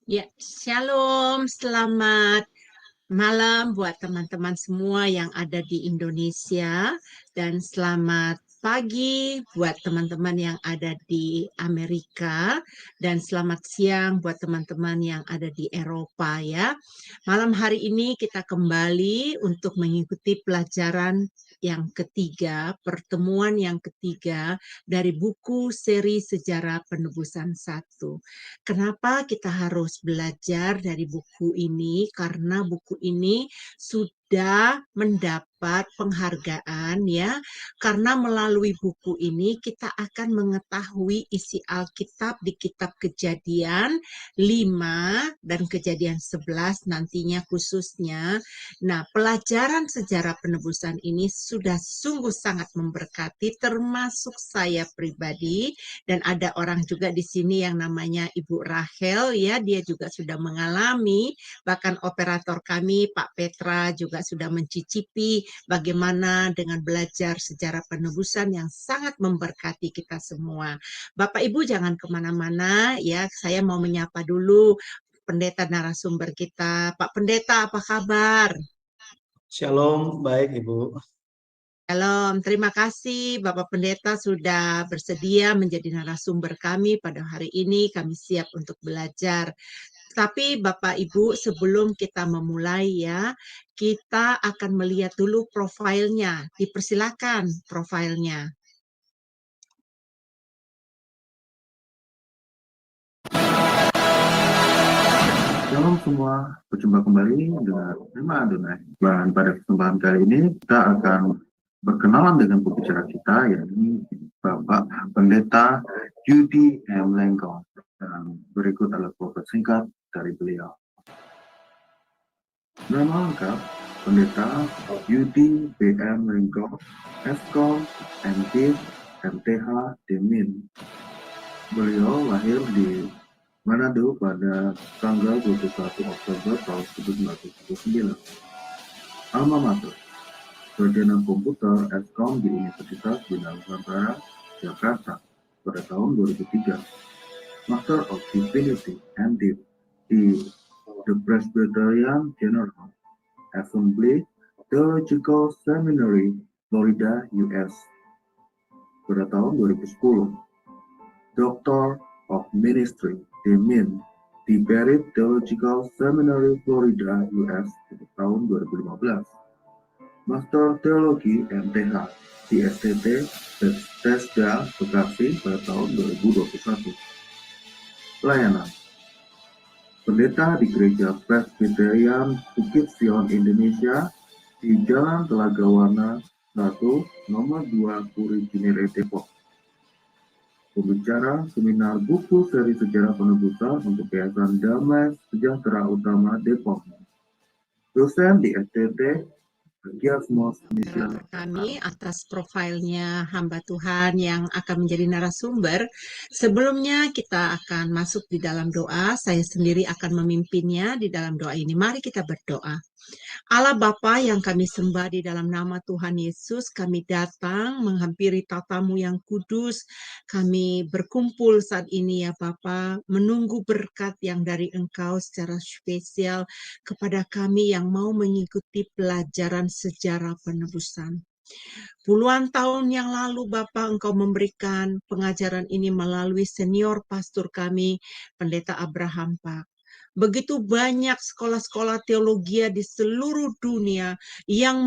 Ya, shalom, selamat malam buat teman-teman semua yang ada di Indonesia dan selamat pagi buat teman-teman yang ada di Amerika dan selamat siang buat teman-teman yang ada di Eropa ya. Malam hari ini kita kembali untuk mengikuti pelajaran yang ketiga, pertemuan yang ketiga dari buku seri Sejarah Penebusan 1. Kenapa kita harus belajar dari buku ini? Karena buku ini sudah mendapat penghargaan ya. Karena melalui buku ini kita akan mengetahui isi Alkitab di kitab Kejadian 5 dan Kejadian 11 nantinya khususnya. Nah, pelajaran sejarah penebusan ini sudah sungguh sangat memberkati termasuk saya pribadi dan ada orang juga di sini yang namanya Ibu Rahel ya, dia juga sudah mengalami, bahkan operator kami Pak Petra juga sudah mencicipi bagaimana dengan belajar sejarah penebusan yang sangat memberkati kita semua. Bapak Ibu jangan kemana-mana ya, saya mau menyapa dulu pendeta narasumber kita. Pak Pendeta, apa kabar? Shalom, baik Ibu. Shalom, terima kasih Bapak Pendeta sudah bersedia menjadi narasumber kami pada hari ini. Kami siap untuk belajar. Tapi Bapak Ibu, sebelum kita memulai ya, kita akan melihat dulu profilnya. Dipersilakan profilnya. Shalom semua, berjumpa kembali dengan Firman Adonai. Dan pada kesempatan kali ini kita akan berkenalan dengan pembicara kita, yakni Bapak Pendeta Yudi M. Lengkong. Dan berikut adalah profil singkat dari beliau. Nama lengkap Pendeta Yudi B. M. Lengkong, Eskom, MD, MTH, Demin. Beliau lahir di Manado pada tanggal 21 Oktober tahun 1979. Alma mater, Sarjana Komputer Eskom di Universitas Bina Nusantara, Jakarta pada tahun 2003. Master of Divinity MD di The Presbyterian General Assembly Theological Seminary, Florida, US pada tahun 2010. Doctor of Ministry Demin di Barrett Theological Seminary, Florida, US pada tahun 2015. Master Teologi MTH di STT Bethesda, Bekasi pada tahun 2021. Pelayanan Pendeta di Gereja Presbyterian Bukit Sion Indonesia di Jalan Telaga Warna 1, Nomor 2, Puri Cinere, Depok. Pembicara seminar buku seri sejarah penebusan untuk Yayasan Damai Sejahtera Utama Depok. Dosen di STT Giasmos Mission. Kami atas profilnya hamba Tuhan yang akan menjadi narasumber. Sebelumnya kita akan masuk di dalam doa. Saya sendiri akan memimpinnya di dalam doa ini. Mari kita berdoa. Allah Bapa yang kami sembah di dalam nama Tuhan Yesus, kami datang menghampiri tatamu yang kudus. Kami berkumpul saat ini ya Bapa, menunggu berkat yang dari Engkau secara spesial kepada kami yang mau mengikuti pelajaran sejarah penebusan. Puluhan tahun yang lalu Bapak Engkau memberikan pengajaran ini melalui senior pastor kami, Pendeta Abraham Pak. Begitu banyak sekolah-sekolah teologi di seluruh dunia yang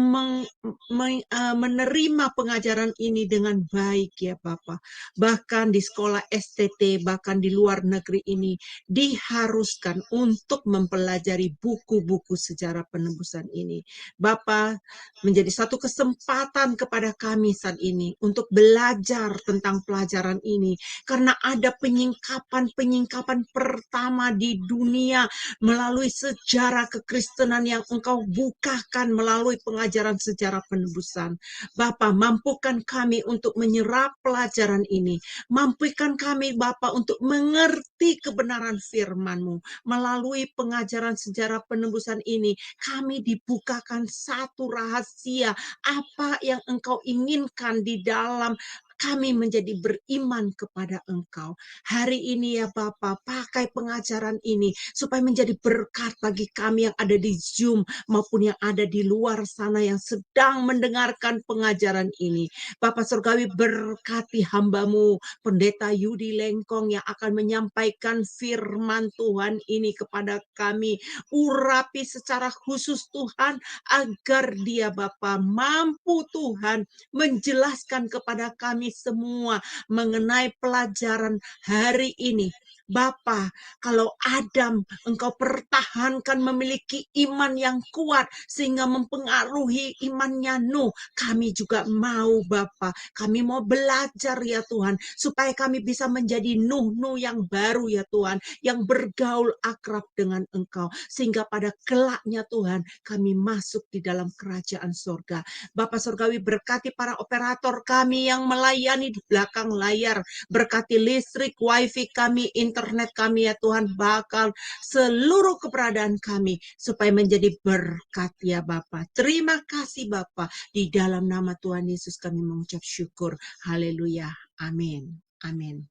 menerima pengajaran ini dengan baik ya Bapak. Bahkan di sekolah STT, bahkan di luar negeri ini diharuskan untuk mempelajari buku-buku sejarah penebusan ini. Bapak, menjadi satu kesempatan kepada kami saat ini untuk belajar tentang pelajaran ini. Karena ada penyingkapan-penyingkapan pertama di dunia melalui sejarah kekristenan yang Engkau bukakan melalui pengajaran sejarah penebusan. Bapa, mampukan kami untuk menyerap pelajaran ini. Mampukan kami, Bapa, untuk mengerti kebenaran firman-Mu. Melalui pengajaran sejarah penebusan ini, kami dibukakan satu rahasia apa yang Engkau inginkan di dalam kami menjadi beriman kepada Engkau. Hari ini ya Bapa, pakai pengajaran ini supaya menjadi berkat bagi kami yang ada di Zoom maupun yang ada di luar sana yang sedang mendengarkan pengajaran ini. Bapak Surgawi, berkati hamba-Mu, Pendeta Yudi Lengkong, yang akan menyampaikan firman Tuhan ini kepada kami. Urapi secara khusus Tuhan, agar dia Bapa mampu Tuhan menjelaskan kepada kami semua mengenai pelajaran hari ini. Bapa, kalau Adam Engkau pertahankan memiliki iman yang kuat sehingga mempengaruhi imannya Nuh, kami juga mau Bapa, kami mau belajar ya Tuhan, supaya kami bisa menjadi Nuh yang baru ya Tuhan, yang bergaul akrab dengan Engkau, sehingga pada kelaknya Tuhan kami masuk di dalam kerajaan surga. Bapak Surgawi, berkati para operator kami yang melayani di belakang layar, berkati listrik, wifi kami, internet kami ya Tuhan, bakal seluruh keberadaan kami supaya menjadi berkat ya Bapak. Terima kasih Bapak, di dalam nama Tuhan Yesus kami mengucap syukur. Haleluya. Amin. Amin.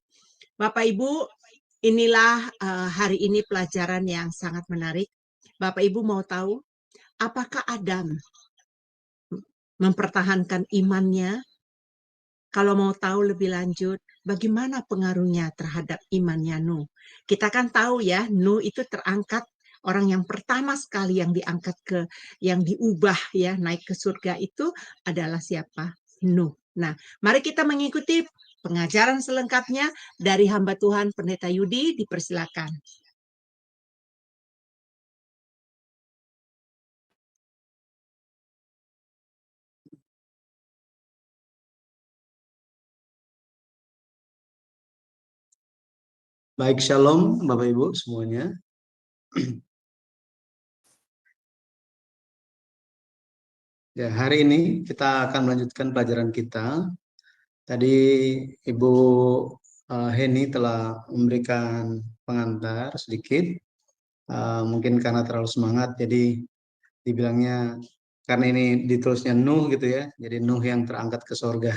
Bapak Ibu, inilah hari ini pelajaran yang sangat menarik. Bapak Ibu mau tahu apakah Adam mempertahankan imannya? Kalau mau tahu lebih lanjut, bagaimana pengaruhnya terhadap imannya Nuh? Kita kan tahu ya, Nuh itu terangkat, orang yang pertama sekali yang diangkat yang diubah ya, naik ke surga itu adalah siapa? Nuh. Nah, mari kita mengikuti pengajaran selengkapnya dari hamba Tuhan Pendeta Yudi, dipersilakan. Baik, shalom Bapak Ibu semuanya. Ya, hari ini kita akan melanjutkan pelajaran kita. Tadi Ibu Heni telah memberikan pengantar sedikit. Mungkin karena terlalu semangat, jadi dibilangnya karena ini ditulisnya Nuh gitu ya, jadi Nuh yang terangkat ke surga.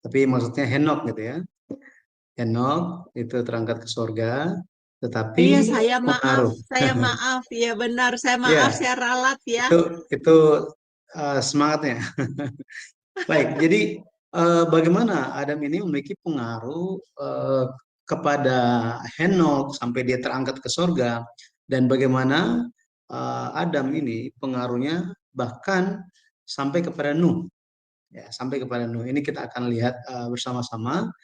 Tapi maksudnya Henok gitu ya. Henok itu terangkat ke surga, tetapi Iya, saya pengaruh. maaf, ya benar, saya maaf, Ya, saya ralat ya. itu semangatnya. Baik, jadi bagaimana Adam ini memiliki pengaruh kepada Henok sampai dia terangkat ke surga, dan bagaimana Adam ini pengaruhnya bahkan sampai kepada Nuh, ya, sampai kepada Nuh. Ini kita akan lihat bersama-sama.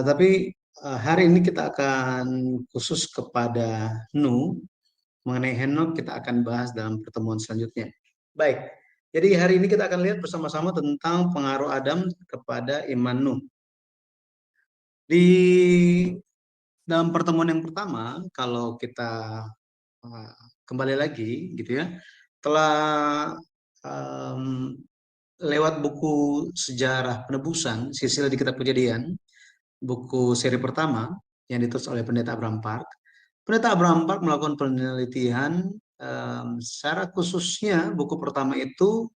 Tapi hari ini kita akan khusus kepada Nuh. Mengenai Henok kita akan bahas dalam pertemuan selanjutnya. Baik, jadi hari ini kita akan lihat bersama-sama tentang pengaruh Adam kepada iman Nuh. Di dalam pertemuan yang pertama, kalau kita kembali lagi gitu ya, telah lewat buku sejarah penebusan, silsilah di kitab Kejadian, buku seri pertama yang ditulis oleh Pendeta Abraham Park. Pendeta Abraham Park melakukan penelitian, secara khususnya buku pertama itu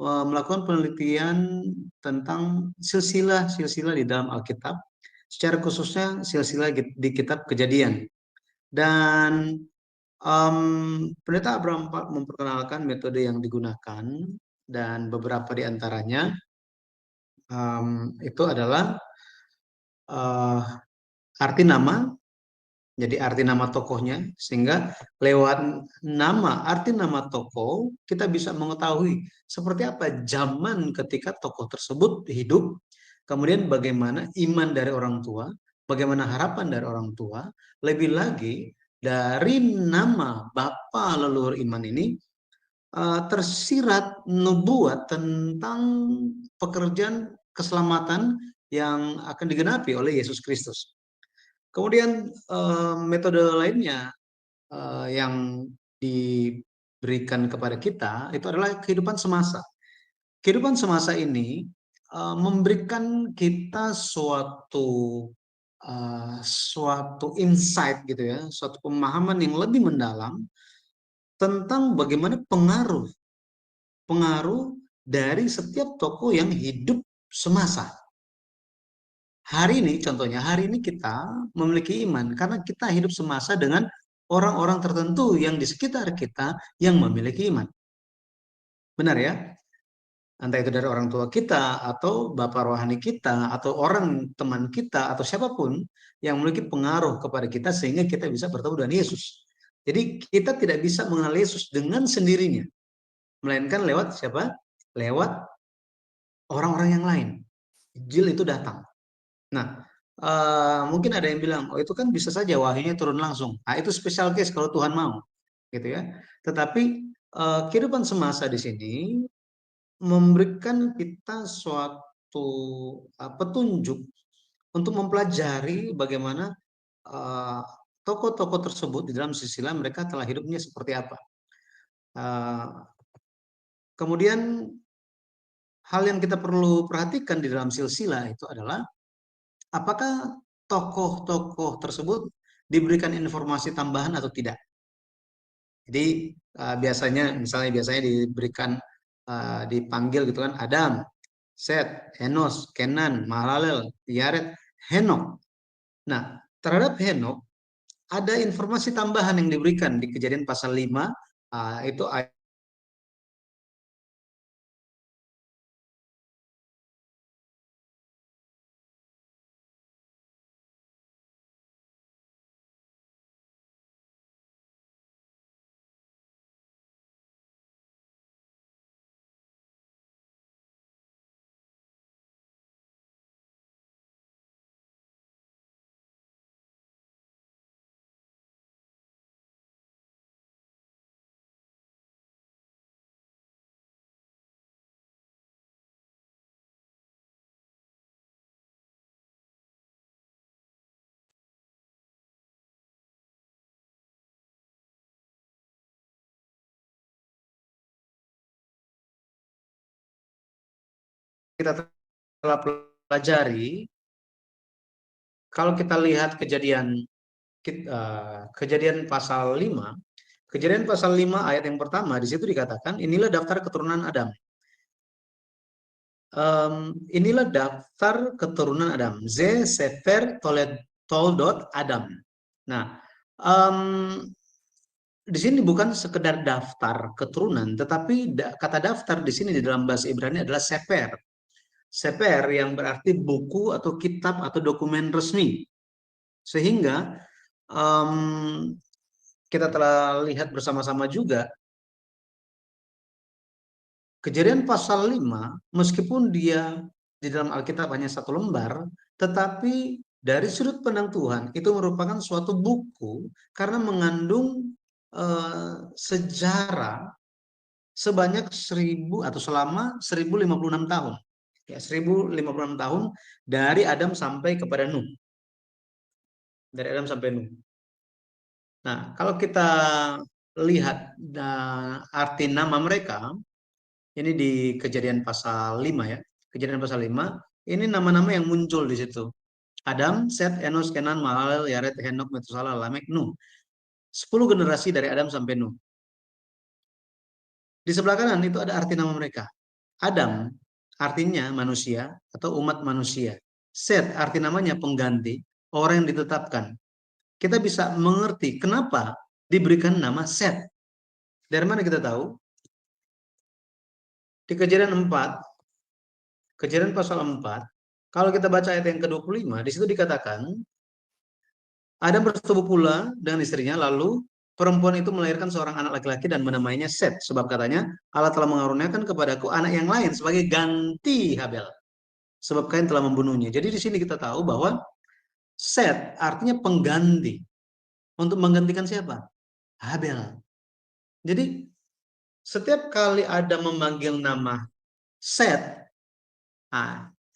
melakukan penelitian tentang silsilah-silsilah di dalam Alkitab, secara khususnya silsilah di kitab Kejadian. Dan Pendeta Abraham Park memperkenalkan metode yang digunakan, dan beberapa di antaranya itu adalah arti nama. Jadi arti nama tokohnya, sehingga lewat nama, arti nama tokoh, kita bisa mengetahui seperti apa zaman ketika tokoh tersebut hidup, kemudian bagaimana iman dari orang tua, bagaimana harapan dari orang tua, lebih lagi dari nama bapa leluhur iman ini tersirat nubuat tentang pekerjaan keselamatan yang akan digenapi oleh Yesus Kristus. Kemudian metode lainnya yang diberikan kepada kita itu adalah kehidupan semasa. Kehidupan semasa ini memberikan kita suatu insight gitu ya, suatu pemahaman yang lebih mendalam tentang bagaimana pengaruh dari setiap tokoh yang hidup semasa. Hari ini, contohnya, hari ini kita memiliki iman karena kita hidup semasa dengan orang-orang tertentu yang di sekitar kita yang memiliki iman. Benar ya? Entah itu dari orang tua kita, atau bapak rohani kita, atau orang teman kita, atau siapapun yang memiliki pengaruh kepada kita sehingga kita bisa bertemu dengan Yesus. Jadi kita tidak bisa mengenal Yesus dengan sendirinya, melainkan lewat siapa? Lewat orang-orang yang lain. Injil itu datang. Nah, mungkin ada yang bilang, oh itu kan bisa saja wahyunya turun langsung. Nah, itu special case kalau Tuhan mau, gitu ya. Tetapi kehidupan semasa di sini memberikan kita suatu petunjuk untuk mempelajari bagaimana tokoh-tokoh tersebut di dalam silsilah mereka telah hidupnya seperti apa. Kemudian hal yang kita perlu perhatikan di dalam silsilah itu adalah apakah tokoh-tokoh tersebut diberikan informasi tambahan atau tidak. Jadi biasanya diberikan dipanggil gitu kan, Adam, Set, Enos, Kenan, Mahalalel, Yared, Henok. Nah, terhadap Henok ada informasi tambahan yang diberikan di Kejadian pasal 5, itu kita telah pelajari. Kalau kita lihat Kejadian pasal 5, Kejadian pasal 5 ayat yang pertama, di situ dikatakan, inilah daftar keturunan Adam. Inilah daftar keturunan Adam. Ze Sefer Toldot Adam. Nah, di sini bukan sekedar daftar keturunan, tetapi kata daftar di sini di dalam bahasa Ibrani adalah sefer. Sefer yang berarti buku atau kitab atau dokumen resmi. Sehingga kita telah lihat bersama-sama juga Kejadian pasal 5, meskipun dia di dalam Alkitab hanya satu lembar, tetapi dari sudut pandang Tuhan itu merupakan suatu buku karena mengandung sejarah sebanyak 1000 atau selama 1056 tahun. Ya, 1056 tahun dari Adam sampai kepada Nuh. Dari Adam sampai Nuh. Nah, kalau kita lihat arti nama mereka, ini di Kejadian pasal 5 ya. Kejadian pasal 5, ini nama-nama yang muncul di situ. Adam, Set, Enos, Kenan, Mahalalel, Yared, Henok, Metusala, Lamek, Nuh. 10 generasi dari Adam sampai Nuh. Di sebelah kanan itu ada arti nama mereka. Adam artinya manusia atau umat manusia. Set arti namanya pengganti, orang yang ditetapkan. Kita bisa mengerti kenapa diberikan nama Set. Dari mana kita tahu? Di Kejadian 4, Kejadian pasal 4, kalau kita baca ayat yang ke-25, di situ dikatakan, Adam bersetubuh pula dengan istrinya, lalu perempuan itu melahirkan seorang anak laki-laki dan menamainya Set, sebab katanya, Allah telah mengaruniakan kepadaku anak yang lain sebagai ganti Habel, sebab Kain telah membunuhnya. Jadi di sini kita tahu bahwa Set artinya pengganti. Untuk menggantikan siapa? Habel. Jadi setiap kali ada memanggil nama Set,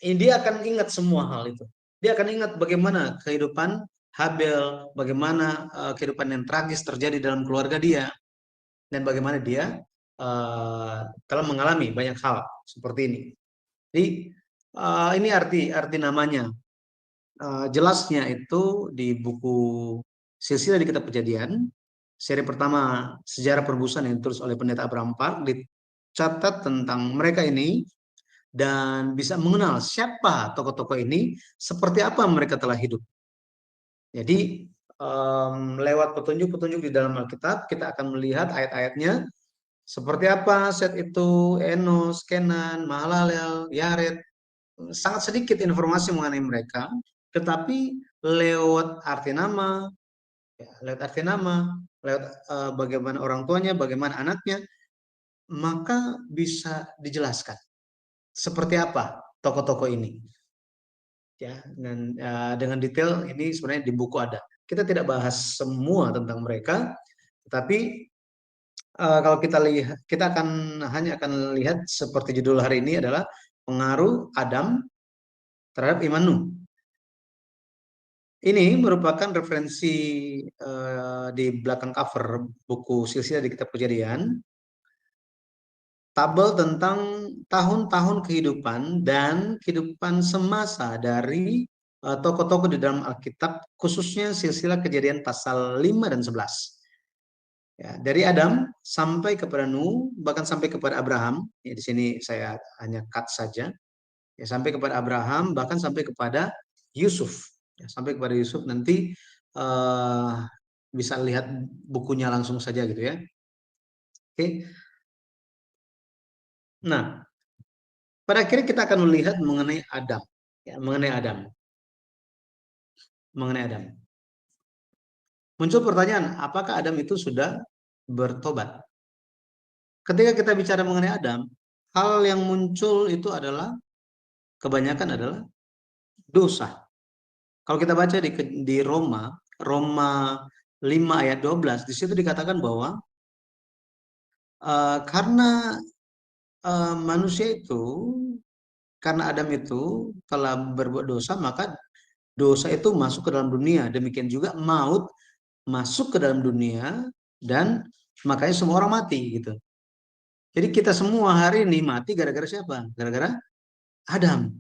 dia akan ingat semua hal itu. Dia akan ingat bagaimana kehidupan Habel, bagaimana kehidupan yang tragis terjadi dalam keluarga dia, dan bagaimana dia telah mengalami banyak hal seperti ini. Jadi ini arti namanya. Jelasnya itu di buku Silsilah di Kitab Kejadian, seri pertama Sejarah Perebusan yang ditulis oleh Pendeta Abraham Park, dicatat tentang mereka ini dan bisa mengenal siapa tokoh-tokoh ini, seperti apa mereka telah hidup. Jadi lewat petunjuk-petunjuk di dalam Alkitab kita akan melihat ayat-ayatnya seperti apa Set itu, Enos, Kenan, Mahalalel, Yared. Sangat sedikit informasi mengenai mereka, tetapi lewat arti nama, lewat bagaimana orang tuanya, bagaimana anaknya, maka bisa dijelaskan seperti apa tokoh-tokoh ini. Ya, dan dengan detail ini sebenarnya di buku ada. Kita tidak bahas semua tentang mereka, tetapi kalau kita lihat, kita hanya akan lihat seperti judul hari ini adalah pengaruh Adam terhadap iman Nuh. Ini merupakan referensi di belakang cover buku Silsilah di Kitab Kejadian, tabel tentang tahun-tahun kehidupan dan kehidupan semasa dari tokoh-tokoh di dalam Alkitab, khususnya Silsilah Kejadian pasal 5 dan 11. Ya, dari Adam sampai kepada Nuh, bahkan sampai kepada Abraham. Ya, di sini saya hanya cut saja. Ya, sampai kepada Abraham, bahkan sampai kepada Yusuf. Ya, sampai kepada Yusuf nanti bisa lihat bukunya langsung saja gitu ya. Oke. Nah, pada akhirnya kita akan melihat mengenai Adam. Ya, mengenai Adam. Muncul pertanyaan, apakah Adam itu sudah bertobat? Ketika kita bicara mengenai Adam, hal yang muncul itu adalah kebanyakan adalah dosa. Kalau kita baca di Roma 5 ayat 12, di situ dikatakan bahwa karena manusia itu, karena Adam itu telah berbuat dosa, maka dosa itu masuk ke dalam dunia. Demikian juga maut masuk ke dalam dunia, dan makanya semua orang mati gitu. Jadi kita semua hari ini mati gara-gara siapa? Gara-gara Adam.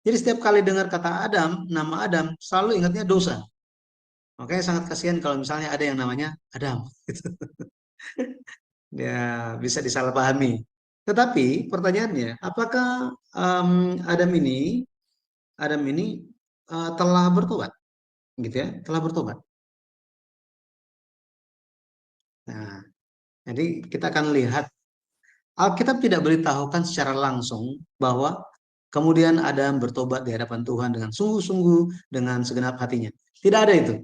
Jadi setiap kali dengar kata Adam, nama Adam, selalu ingatnya dosa. Makanya sangat kasihan kalau misalnya ada yang namanya Adam. Ya, bisa disalahpahami. Tetapi pertanyaannya, apakah Adam ini telah bertobat? Gitu ya, telah bertobat. Nah, jadi kita akan lihat, Alkitab tidak beritahukan secara langsung bahwa kemudian Adam bertobat di hadapan Tuhan dengan sungguh-sungguh, dengan segenap hatinya. Tidak ada itu.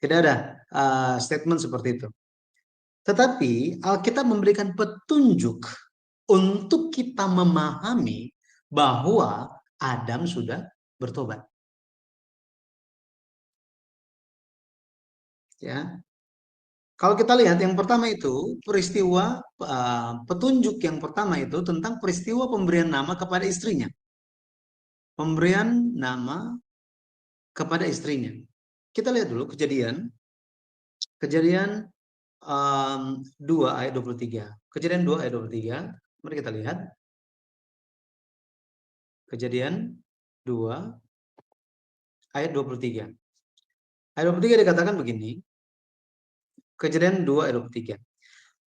Tidak ada statement seperti itu. Tetapi Alkitab memberikan petunjuk untuk kita memahami bahwa Adam sudah bertobat. Ya. Kalau kita lihat yang pertama itu peristiwa petunjuk yang pertama itu tentang peristiwa pemberian nama kepada istrinya. Pemberian nama kepada istrinya. Kita lihat dulu Kejadian 2 ayat 23. Kejadian 2 ayat 23. Mari kita lihat. Kejadian 2 ayat 23. Ayat 23 dikatakan begini. Kejadian 2 ayat 23.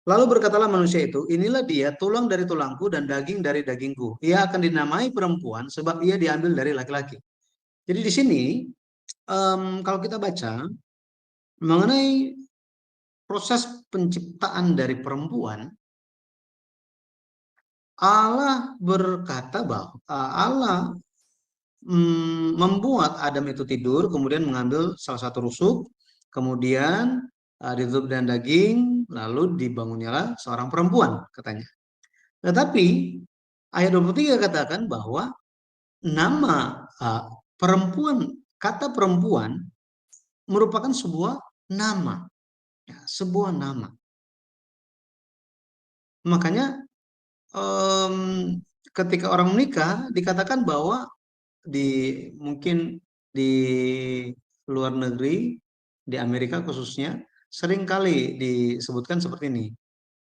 Lalu berkatalah manusia itu, inilah dia tulang dari tulangku dan daging dari dagingku. Ia akan dinamai perempuan sebab ia diambil dari laki-laki. Jadi di sini kalau kita baca mengenai proses penciptaan dari perempuan, Allah berkata bahwa Allah membuat Adam itu tidur, kemudian mengambil salah satu rusuk, kemudian ditutup dengan daging, lalu dibangunnya seorang perempuan, katanya. Tetapi ayat 23 katakan bahwa nama perempuan, kata perempuan merupakan sebuah nama, ya, sebuah nama. Makanya ketika orang menikah dikatakan bahwa mungkin di luar negeri, di Amerika khususnya, sering kali disebutkan seperti ini.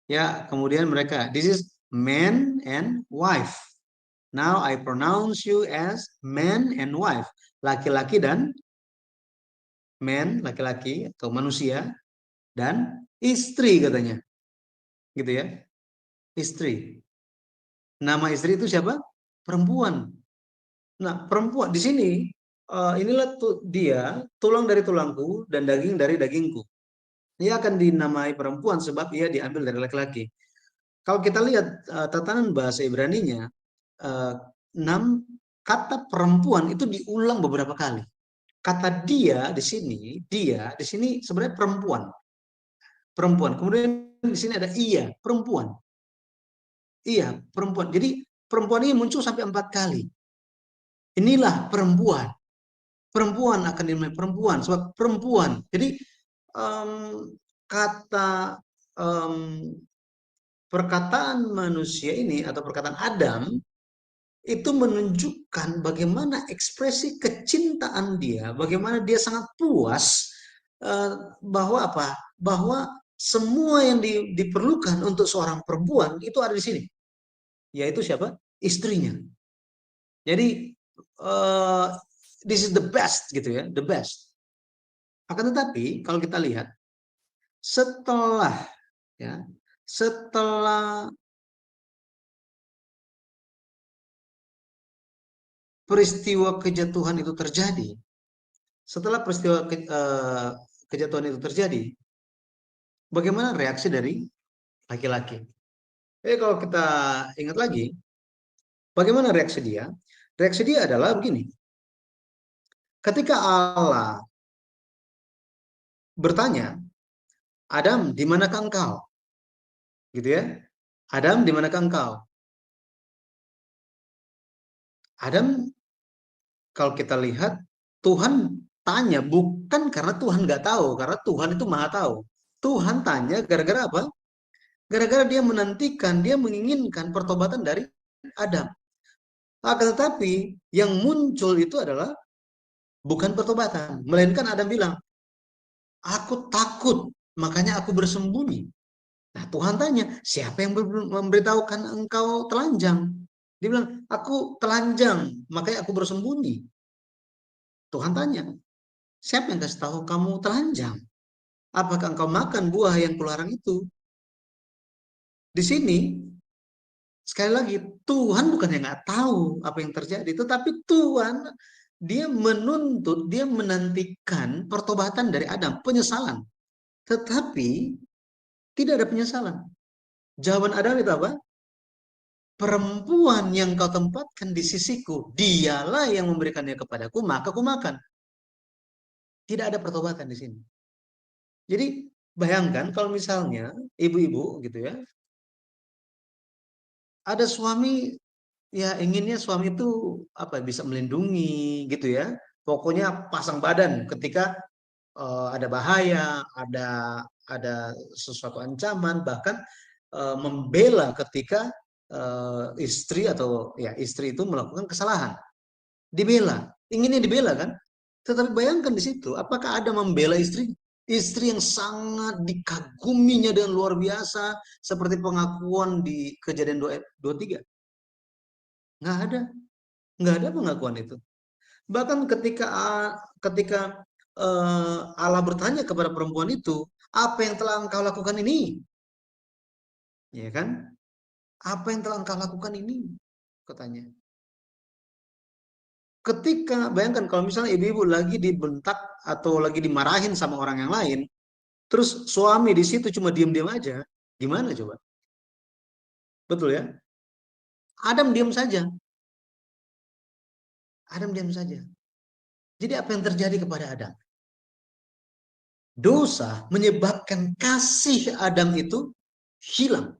Ya, kemudian mereka, this is man and wife. Now I pronounce you as man and wife. Laki-laki dan man, laki-laki atau manusia, dan istri katanya. Gitu ya. Istri. Nama istri itu siapa? perempuan. Nah, perempuan di sini inilah dia tulang dari tulangku dan daging dari dagingku. Ia akan dinamai perempuan sebab ia diambil dari laki-laki. Kalau kita lihat tatanan bahasa Ibraninya, 6 kata perempuan itu diulang beberapa kali. Kata dia di sini sebenarnya perempuan. Perempuan. Kemudian di sini ada ia, perempuan. Iya, perempuan. Jadi perempuan ini muncul sampai 4 kali. Inilah perempuan. Perempuan akan dinamai perempuan sebab perempuan. Jadi kata perkataan manusia ini atau perkataan Adam itu menunjukkan bagaimana ekspresi kecintaan dia, bagaimana dia sangat puas bahwa apa? Bahwa semua yang diperlukan untuk seorang perempuan itu ada di sini. Yaitu siapa? Istrinya. Jadi this is the best gitu ya, the best. Akan tetapi kalau kita lihat setelah peristiwa kejatuhan itu terjadi, setelah peristiwa kejatuhan itu terjadi, bagaimana reaksi dari laki-laki? Kalau kita ingat lagi, bagaimana reaksi dia? Reaksi dia adalah begini. Ketika Allah bertanya, Adam, di manakah engkau? Gitu ya. Adam, di manakah engkau? Adam, kalau kita lihat, Tuhan tanya bukan karena Tuhan nggak tahu, karena Tuhan itu maha tahu. Tuhan tanya gara-gara apa? Gara-gara dia menantikan, dia menginginkan pertobatan dari Adam. Akan tetapi yang muncul itu adalah bukan pertobatan, melainkan Adam bilang, aku takut, makanya aku bersembunyi. Nah, Tuhan tanya, siapa yang memberitahukan engkau telanjang? Dia bilang, aku telanjang, makanya aku bersembunyi. Tuhan tanya, siapa yang kasih tahu kamu telanjang? Apakah engkau makan buah yang kularang itu? Di sini, sekali lagi, Tuhan bukan yang nggak tahu apa yang terjadi, tetapi Tuhan, dia menuntut, dia menantikan pertobatan dari Adam, penyesalan. Tetapi, tidak ada penyesalan. Jawaban Adam itu apa? Perempuan yang kau tempatkan di sisiku, dialah yang memberikannya kepadaku, maka aku makan. Tidak ada pertobatan di sini. Jadi bayangkan kalau misalnya ibu-ibu gitu ya, ada suami ya inginnya suami itu apa bisa melindungi gitu ya. Pokoknya pasang badan ketika ada bahaya, ada sesuatu ancaman, bahkan membela ketika istri atau ya istri itu melakukan kesalahan. Dibela, inginnya dibela kan? Tetapi bayangkan di situ, apakah ada membela istri? Istri yang sangat dikaguminya dengan luar biasa, seperti pengakuan di Kejadian 23. Nggak ada, nggak ada pengakuan itu. Bahkan ketika Allah bertanya kepada perempuan itu, apa yang telah engkau lakukan ini? Ya kan? Apa yang telah engkau lakukan ini? Katanya. Ketika bayangkan kalau misalnya ibu-ibu lagi dibentak atau lagi dimarahin sama orang yang lain, terus suami di situ cuma diam-diam aja, gimana coba? Betul ya? Adam diam saja. Adam diam saja. Jadi apa yang terjadi kepada Adam? Dosa menyebabkan kasih Adam itu hilang.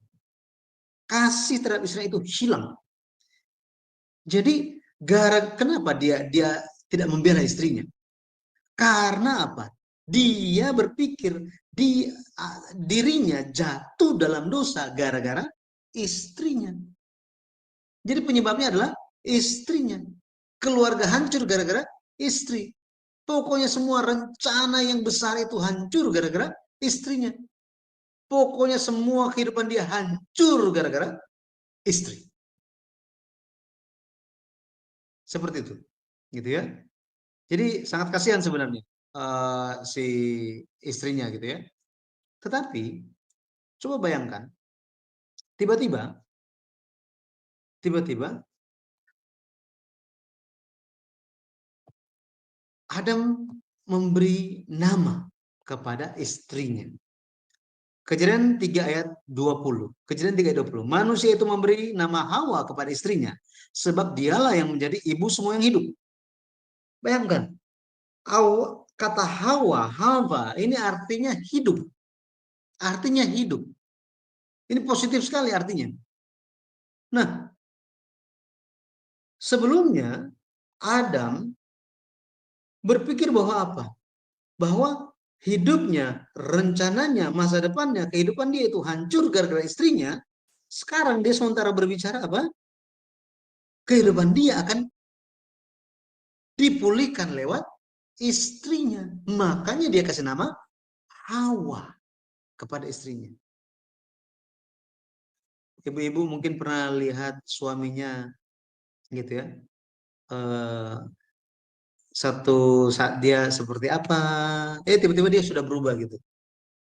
Kasih terhadap istrinya itu hilang. Jadi kenapa dia tidak membela istrinya? Karena apa? Dia berpikir dirinya jatuh dalam dosa gara-gara istrinya. Jadi penyebabnya adalah istrinya. Keluarga hancur gara-gara istri. Pokoknya semua rencana yang besar itu hancur gara-gara istrinya. Pokoknya semua kehidupan dia hancur gara-gara istri. Seperti itu. Gitu ya. Jadi sangat kasihan sebenarnya si istrinya gitu ya. Tetapi coba bayangkan tiba-tiba Adam memberi nama kepada istrinya. Kejadian 3 ayat 20. Kejadian 3 ayat 20. Manusia itu memberi nama Hawa kepada istrinya, sebab dialah yang menjadi ibu semua yang hidup. Bayangkan, kata Hawa ini artinya hidup. Artinya hidup. Ini positif sekali artinya. Nah, sebelumnya Adam berpikir bahwa apa? Bahwa hidupnya, rencananya, masa depannya, kehidupan dia itu hancur gara-gara istrinya. Sekarang dia sementara berbicara apa? Kehidupan dia akan dipulihkan lewat istrinya. Makanya dia kasih nama Hawa kepada istrinya. Ibu-ibu mungkin pernah lihat suaminya gitu ya. Satu saat dia seperti apa, tiba-tiba dia sudah berubah gitu.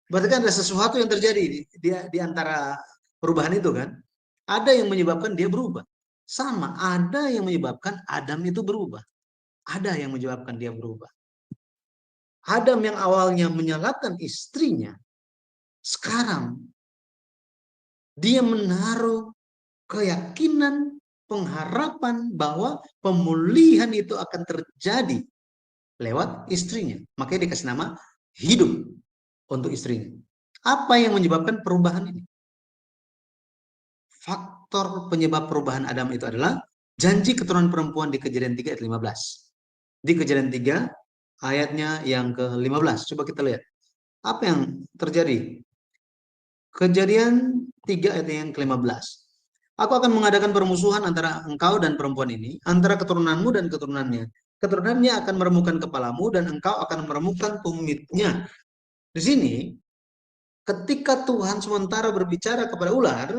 Berarti kan ada sesuatu yang terjadi di antara perubahan itu kan. Ada yang menyebabkan dia berubah. Sama, ada yang menyebabkan Adam itu berubah. Ada yang menyebabkan dia berubah. Adam yang awalnya menyalahkan istrinya, sekarang dia menaruh keyakinan, pengharapan bahwa pemulihan itu akan terjadi lewat istrinya. Makanya dikasih nama hidup untuk istrinya. Apa yang menyebabkan perubahan ini? Faktor penyebab perubahan Adam itu adalah janji keturunan perempuan di Kejadian 3 ayat 15. Di Kejadian 3 ayatnya yang ke-15. Coba kita lihat. Apa yang terjadi? Kejadian 3 ayat yang ke-15. Aku akan mengadakan permusuhan antara engkau dan perempuan ini, antara keturunanmu dan keturunannya. Keturunannya akan meremukkan kepalamu dan engkau akan meremukkan tumitnya. Di sini, ketika Tuhan sementara berbicara kepada ular,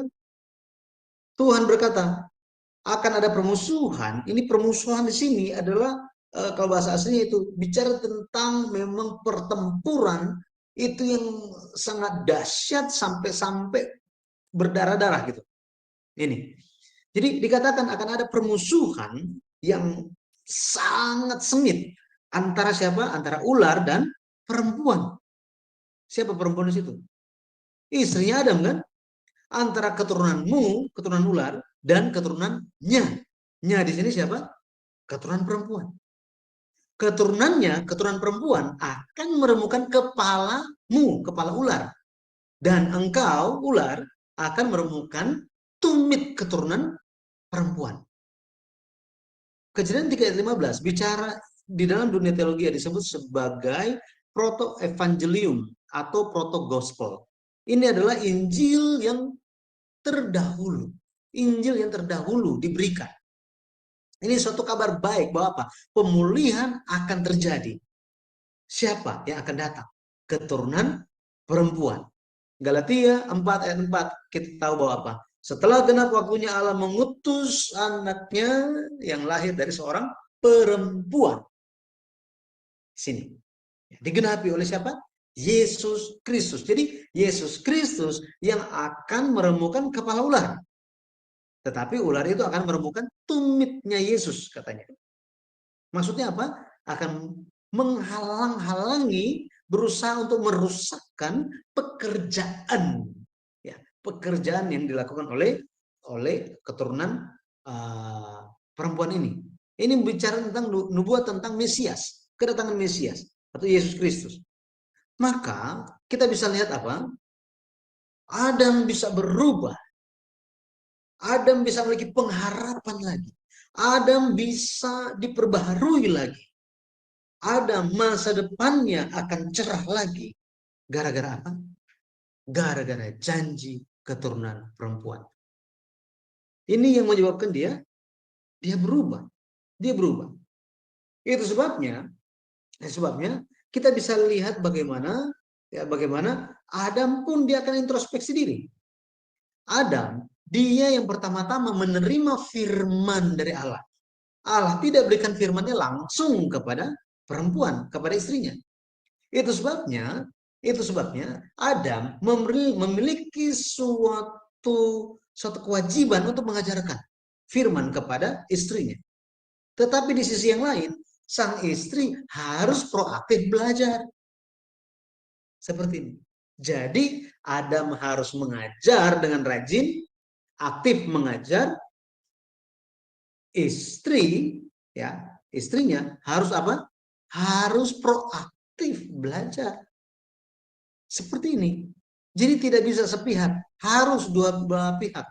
Tuhan berkata, akan ada permusuhan. Ini permusuhan di sini adalah, kalau bahasa aslinya itu, bicara tentang memang pertempuran itu yang sangat dahsyat sampai berdarah-darah gitu. Ini. Jadi dikatakan akan ada permusuhan yang sangat sengit antara siapa? Antara ular dan perempuan. Siapa perempuan di situ? Istrinya Adam kan? Antara keturunanmu, keturunan ular, dan keturunannya. Nya di sini siapa? Keturunan perempuan. Keturunannya, keturunan perempuan akan meremukkan kepalamu, kepala ular. Dan engkau, ular, akan meremukkan tumit keturunan perempuan. Kejadian 3 ayat 15 bicara di dalam dunia teologi disebut sebagai proto-evangelium atau proto-gospel. Ini adalah Injil yang terdahulu. Injil yang terdahulu diberikan. Ini suatu kabar baik bahwa apa? Pemulihan akan terjadi. Siapa yang akan datang? Keturunan perempuan. Galatia 4 ayat 4 kita tahu bahwa apa? Setelah genap waktunya Allah mengutus anaknya yang lahir dari seorang perempuan. Sini. Digenapi oleh siapa? Yesus Kristus. Jadi Yesus Kristus yang akan meremukkan kepala ular. Tetapi ular itu akan meremukkan tumitnya Yesus katanya. Maksudnya apa? Akan menghalang-halangi, berusaha untuk merusakkan pekerjaan. Ya, pekerjaan yang dilakukan oleh keturunan perempuan ini. Ini bicara tentang nubuat tentang Mesias, kedatangan Mesias atau Yesus Kristus. Maka kita bisa lihat apa? Adam bisa berubah. Adam bisa memiliki pengharapan lagi. Adam bisa diperbaharui lagi. Adam masa depannya akan cerah lagi. Gara-gara apa? Gara-gara janji keturunan perempuan. Ini yang menyebabkan dia berubah. Dia berubah. Itu sebabnya kita bisa lihat bagaimana Adam pun dia akan introspeksi diri. Adam, dia yang pertama-tama menerima firman dari Allah. Allah tidak berikan firman-Nya langsung kepada perempuan, kepada istrinya. Itu sebabnya Adam memiliki suatu kewajiban untuk mengajarkan firman kepada istrinya. Tetapi di sisi yang lain, sang istri harus proaktif belajar. Seperti ini. Jadi Adam harus mengajar dengan rajin, aktif mengajar, istri ya, istrinya harus apa? Harus proaktif belajar. Seperti ini. Jadi tidak bisa sepihak, harus dua belah pihak.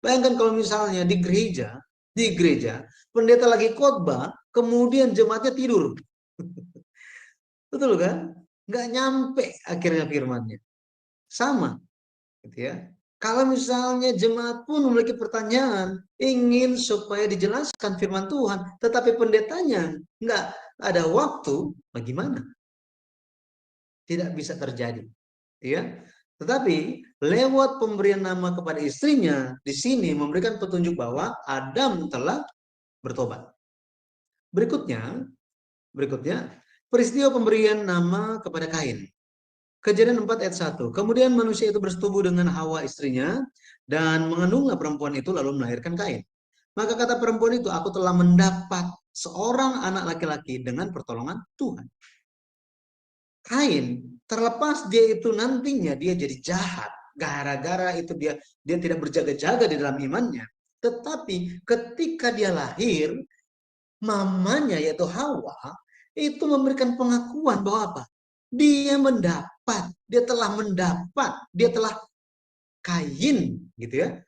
Bayangkan kalau misalnya di gereja, pendeta lagi khotbah, kemudian jemaatnya tidur. Betul kan? Nggak nyampe akhirnya firmannya. Sama, gitu ya. Kalau misalnya jemaat pun memiliki pertanyaan, ingin supaya dijelaskan firman Tuhan, tetapi pendetanya nggak ada waktu, bagaimana? Tidak bisa terjadi, ya. Tetapi lewat pemberian nama kepada istrinya di sini memberikan petunjuk bahwa Adam telah bertobat. Berikutnya peristiwa pemberian nama kepada Kain. Kejadian 4 ayat 1. Kemudian manusia itu bersetubuh dengan Hawa istrinya dan mengandunglah perempuan itu lalu melahirkan Kain. Maka kata perempuan itu, aku telah mendapat seorang anak laki-laki dengan pertolongan Tuhan. Kain, terlepas dia itu nantinya dia jadi jahat, gara-gara itu dia tidak berjaga-jaga di dalam imannya. Tetapi ketika dia lahir, mamanya yaitu Hawa itu memberikan pengakuan bahwa apa? Dia mendapat, dia telah Kain gitu ya.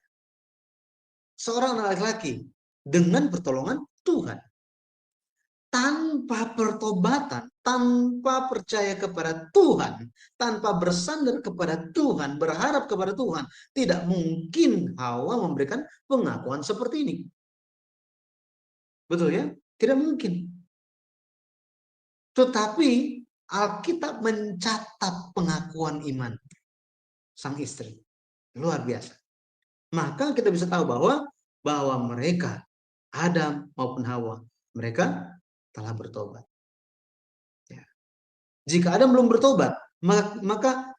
Seorang anak laki-laki dengan pertolongan Tuhan. Tanpa pertobatan, tanpa percaya kepada Tuhan, tanpa bersandar kepada Tuhan, berharap kepada Tuhan, tidak mungkin Hawa memberikan pengakuan seperti ini. Betul ya? Tidak mungkin. Tetapi Alkitab mencatat pengakuan iman sang istri. Luar biasa. Maka kita bisa tahu bahwa mereka, Adam maupun Hawa, mereka telah bertobat. Ya. Jika Adam belum bertobat, maka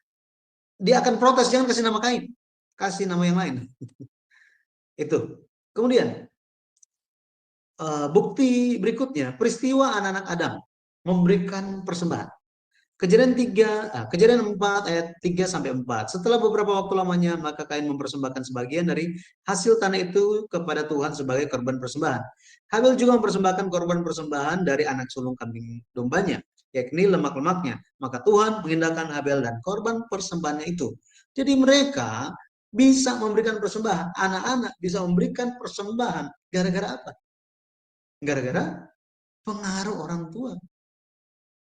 dia akan protes, jangan kasih nama Kain, kasih nama yang lain. Itu. Kemudian bukti berikutnya, peristiwa anak-anak Adam memberikan persembahan. Kejadian 4 ayat 3 sampai 4. Setelah beberapa waktu lamanya, maka Kain mempersembahkan sebagian dari hasil tanah itu kepada Tuhan sebagai korban persembahan. Habil juga mempersembahkan korban persembahan dari anak sulung kambing dombanya, yakni lemak-lemaknya. Maka Tuhan mengindahkan Habel dan korban persembahannya itu. Jadi mereka bisa memberikan persembahan, anak-anak bisa memberikan persembahan. Gara-gara apa? Gara-gara pengaruh orang tua.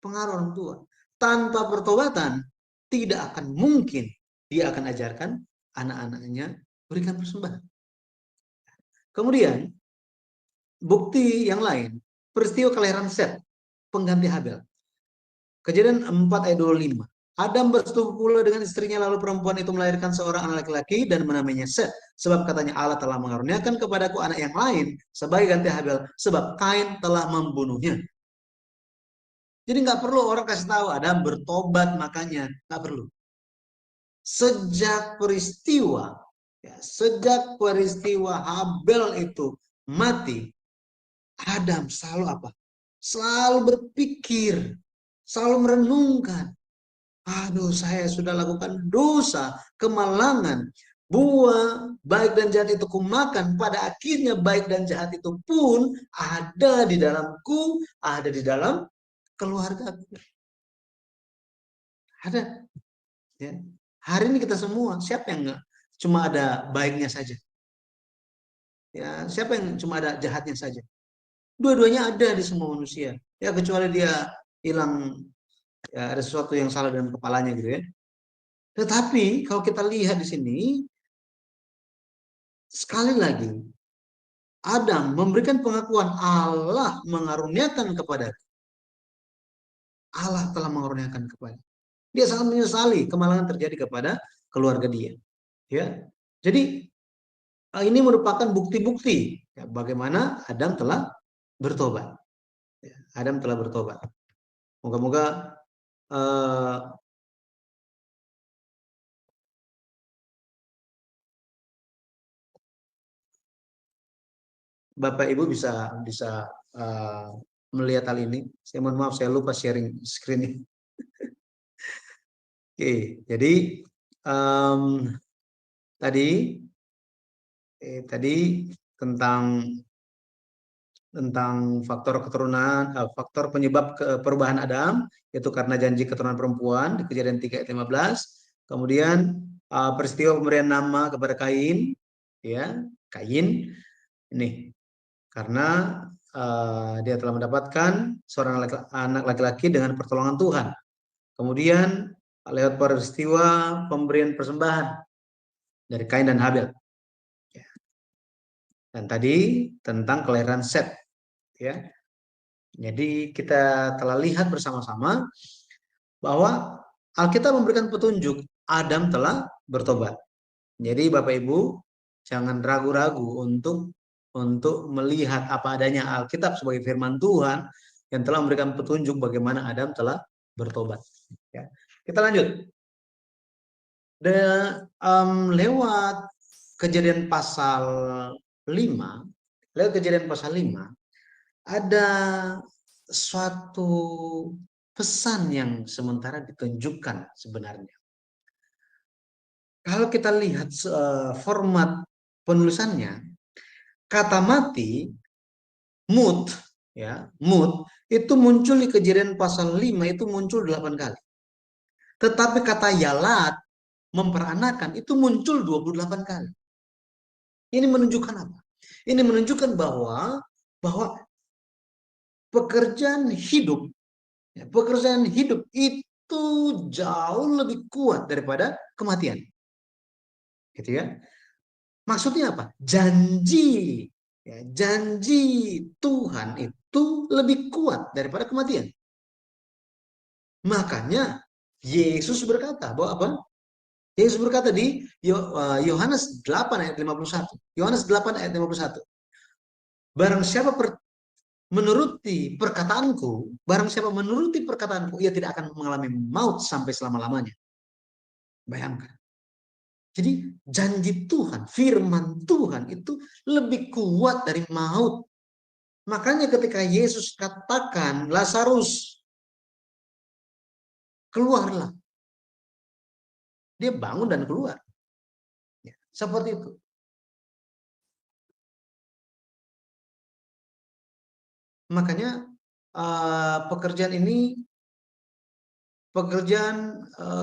Pengaruh orang tua. Tanpa pertobatan, tidak akan mungkin dia akan ajarkan anak-anaknya berikan persembahan. Kemudian, bukti yang lain, peristiwa kelahiran Set, pengganti Habel. Kejadian 4 ayat 25. Adam bersetubuh pula dengan istrinya, lalu perempuan itu melahirkan seorang anak laki-laki dan menamainya Set. Sebab katanya Allah telah mengaruniakan kepadaku anak yang lain sebagai ganti Habel, sebab Kain telah membunuhnya. Jadi nggak perlu orang kasih tahu Adam bertobat, makanya nggak perlu. Sejak peristiwa Habel itu mati, Adam selalu apa? Selalu berpikir, selalu merenungkan. Aduh, saya sudah lakukan dosa, kemalangan. Buah baik dan jahat itu kumakan. Pada akhirnya baik dan jahat itu pun ada di dalamku, ada di dalam keluargaku. Ada. Ya. Hari ini kita semua, siapa yang enggak cuma ada baiknya saja? Ya, siapa yang cuma ada jahatnya saja? Dua-duanya ada di semua manusia. Ya, kecuali dia hilang, ya, ada sesuatu yang salah dalam kepalanya gitu ya. Tetapi kalau kita lihat di sini, sekali lagi, Adam memberikan pengakuan Allah mengaruniakan kepada Allah telah mengaruniakan kepada. Dia sangat menyesali kemalangan terjadi kepada keluarga dia. Ya, jadi ini merupakan bukti-bukti ya, bagaimana Adam telah bertobat. Ya, Adam telah bertobat. Moga-moga Bapak Ibu bisa melihat hal ini. Saya mohon maaf, saya lupa sharing screen ini. Oke, jadi tadi tentang faktor keturunan, faktor penyebab perubahan Adam, yaitu karena janji keturunan perempuan di Kejadian 3 ayat 15. Kemudian peristiwa pemberian nama kepada Kain, ya, Kain ini karena dia telah mendapatkan seorang anak laki-laki dengan pertolongan Tuhan. Kemudian lewat peristiwa pemberian persembahan dari Kain dan Habel. Dan tadi tentang kelahiran Set, ya. Jadi kita telah lihat bersama-sama bahwa Alkitab memberikan petunjuk Adam telah bertobat. Jadi Bapak Ibu jangan ragu-ragu untuk melihat apa adanya Alkitab sebagai firman Tuhan yang telah memberikan petunjuk bagaimana Adam telah bertobat. Ya. Kita lanjut. Lewat Kejadian pasal 5, ada suatu pesan yang sementara ditunjukkan sebenarnya. Kalau kita lihat format penulisannya, kata mati, mut, ya, mut, itu muncul di Kejadian pasal 5 itu muncul 8 kali. Tetapi kata yalat, memperanakan, itu muncul 28 kali. Ini menunjukkan apa? Ini menunjukkan bahwa pekerjaan hidup itu jauh lebih kuat daripada kematian. Gitu ya. Maksudnya apa? Janji Tuhan itu lebih kuat daripada kematian. Makanya Yesus berkata bahwa apa? Yesus berkata di Yohanes 8 ayat 51. Yohanes 8 ayat 51. Barang siapa menuruti perkataanku, ia tidak akan mengalami maut sampai selama-lamanya. Bayangkan. Jadi janji Tuhan, firman Tuhan itu lebih kuat dari maut. Makanya ketika Yesus katakan, Lazarus, keluarlah. Dia bangun dan keluar. Ya, seperti itu. Makanya pekerjaan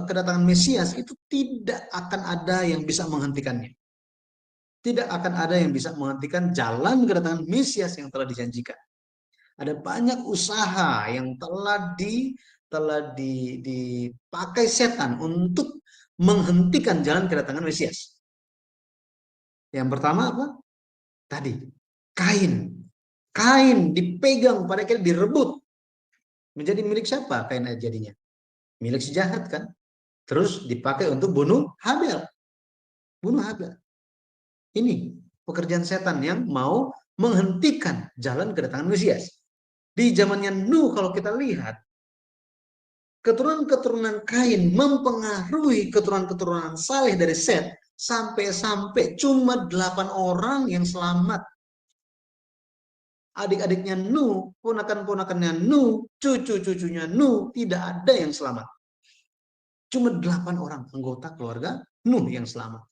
kedatangan Mesias itu tidak akan ada yang bisa menghentikannya. Tidak akan ada yang bisa menghentikan jalan kedatangan Mesias yang telah dijanjikan. Ada banyak usaha yang telah dipakai setan untuk menghentikan jalan kedatangan Mesias. Yang pertama apa? Tadi, Kain dipegang, pada akhirnya direbut. Menjadi milik siapa Kain jadinya? Milik si jahat kan? Terus dipakai untuk bunuh Habel. Ini pekerjaan setan yang mau menghentikan jalan kedatangan Mesias. Di zamannya Nuh kalau kita lihat, keturunan-keturunan Kain mempengaruhi keturunan-keturunan Saleh dari Set sampai cuma 8 orang yang selamat. Adik-adiknya Nuh, ponakan-ponakannya Nuh, cucu-cucunya Nuh, tidak ada yang selamat. Cuma 8 orang anggota keluarga Nuh yang selamat.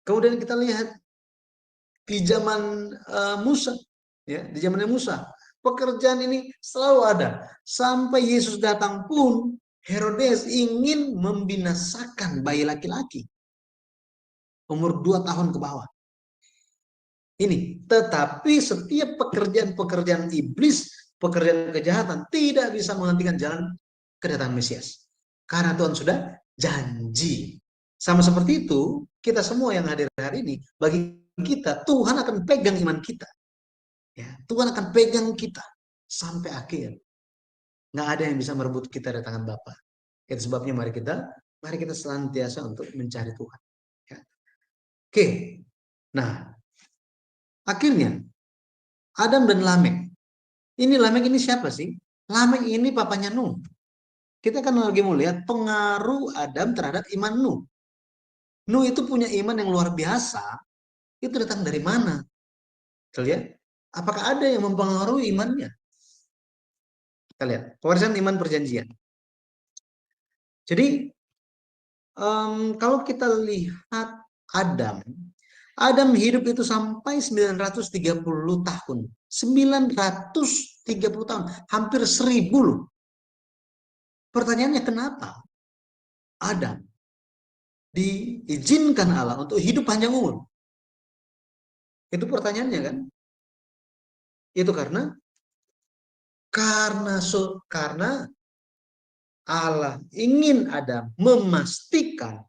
Kemudian kita lihat di zaman Musa, ya, di zamannya Musa, pekerjaan ini selalu ada. Sampai Yesus datang pun, Herodes ingin membinasakan bayi laki-laki umur 2 tahun ke bawah. Ini, tetapi setiap pekerjaan iblis, pekerjaan kejahatan tidak bisa menghentikan jalan kedatangan Mesias. Karena Tuhan sudah janji. Sama seperti itu, kita semua yang hadir hari ini, bagi kita, Tuhan akan pegang iman kita. Ya, Tuhan akan pegang kita sampai akhir. Nggak ada yang bisa merebut kita dari tangan Bapa. Itu sebabnya mari kita senantiasa untuk mencari Tuhan. Ya. Oke, nah, akhirnya Adam dan Lamek. Lamek ini siapa sih? Lamek ini papanya Nuh. Kita kan lagi mau lihat pengaruh Adam terhadap iman Nuh. Nuh itu punya iman yang luar biasa. Itu datang dari mana? Lihat, apakah ada yang mempengaruhi imannya? Kita lihat pewarisan iman perjanjian. Jadi kalau kita lihat Adam hidup itu sampai 930 tahun. 930 tahun, hampir 1000 loh. Pertanyaannya kenapa Adam diizinkan Allah untuk hidup panjang umur? Itu pertanyaannya kan? Itu karena Allah ingin Adam memastikan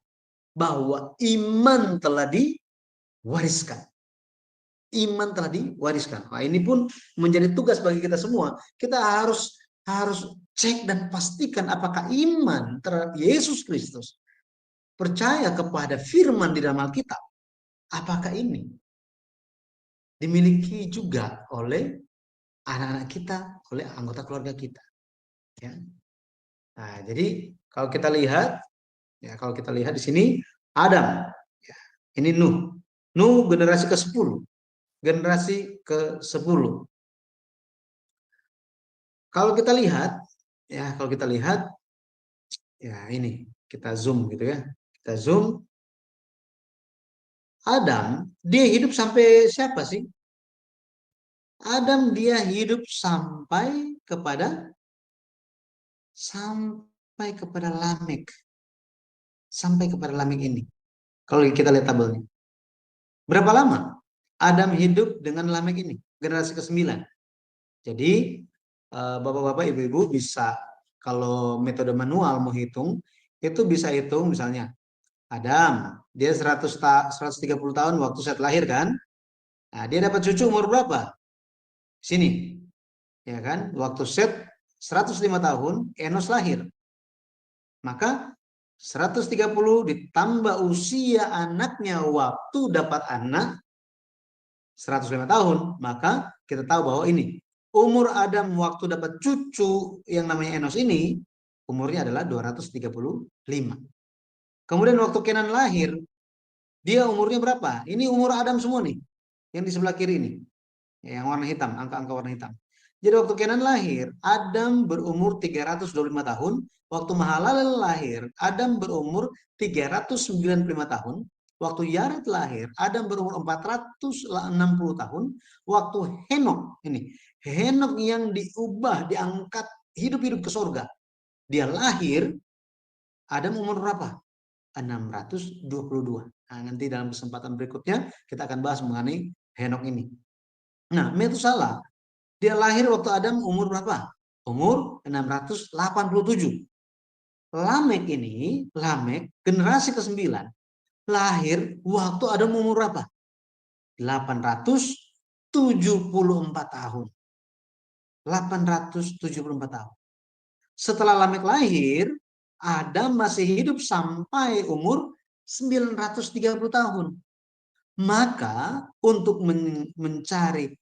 bahwa iman telah diwariskan. Iman telah diwariskan. Nah, ini pun menjadi tugas bagi kita semua. Kita harus cek dan pastikan apakah iman terhadap Yesus Kristus, percaya kepada firman di dalam Alkitab, apakah ini dimiliki juga oleh anak-anak kita, oleh anggota keluarga kita. Ya. Nah, jadi kalau kita lihat di sini Adam, ya, ini Nuh generasi ke-10, Kalau kita lihat, ya ini kita zoom gitu ya, kita zoom. Adam dia hidup sampai siapa sih? Adam dia hidup sampai kepada Lamek. Sampai kepada Lamek ini. Kalau kita lihat tabelnya. Berapa lama Adam hidup dengan Lamek ini? Generasi ke-9. Jadi bapak-bapak, ibu-ibu bisa, kalau metode manual mau hitung, itu bisa hitung misalnya Adam, dia 130 tahun waktu Set lahir kan? Nah, dia dapat cucu umur berapa? Sini. Ya kan? Waktu Set 105 tahun, Enos lahir. Maka 130 ditambah usia anaknya waktu dapat anak 105 tahun, maka kita tahu bahwa ini umur Adam waktu dapat cucu yang namanya Enos ini umurnya adalah 235. Kemudian waktu Kenan lahir, dia umurnya berapa? Ini umur Adam semua nih, yang di sebelah kiri ini, yang warna hitam, angka-angka warna hitam. Jadi waktu Kenan lahir, Adam berumur 325 tahun. Waktu Mahalalel lahir, Adam berumur 395 tahun. Waktu Yared lahir, Adam berumur 460 tahun. Waktu Henok yang diubah, diangkat, hidup-hidup ke surga. Dia lahir, Adam umur berapa? 622. Nah, nanti dalam kesempatan berikutnya kita akan bahas mengenai Henok ini. Nah, Metusalah, dia lahir waktu Adam umur berapa? Umur 687. Lamek generasi ke-9, lahir waktu Adam umur berapa? 874 tahun. 874 tahun. Setelah Lamek lahir, Adam masih hidup sampai umur 930 tahun. Maka untuk mencari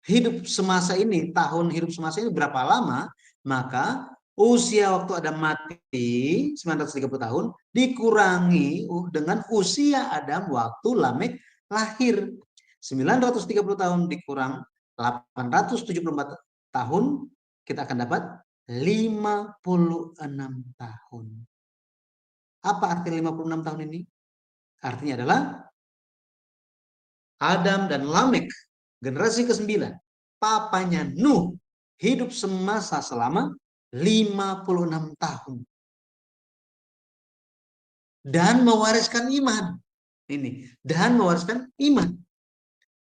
hidup semasa ini, tahun hidup semasa ini berapa lama, maka usia waktu Adam mati 930 tahun dikurangi dengan usia Adam waktu Lamek lahir. 930 tahun dikurang 874 tahun, kita akan dapat 56 tahun. Apa arti 56 tahun ini? Artinya adalah Adam dan Lamek, generasi ke-9, papanya Nuh, hidup semasa selama 56 tahun. Dan mewariskan iman. Dan mewariskan iman.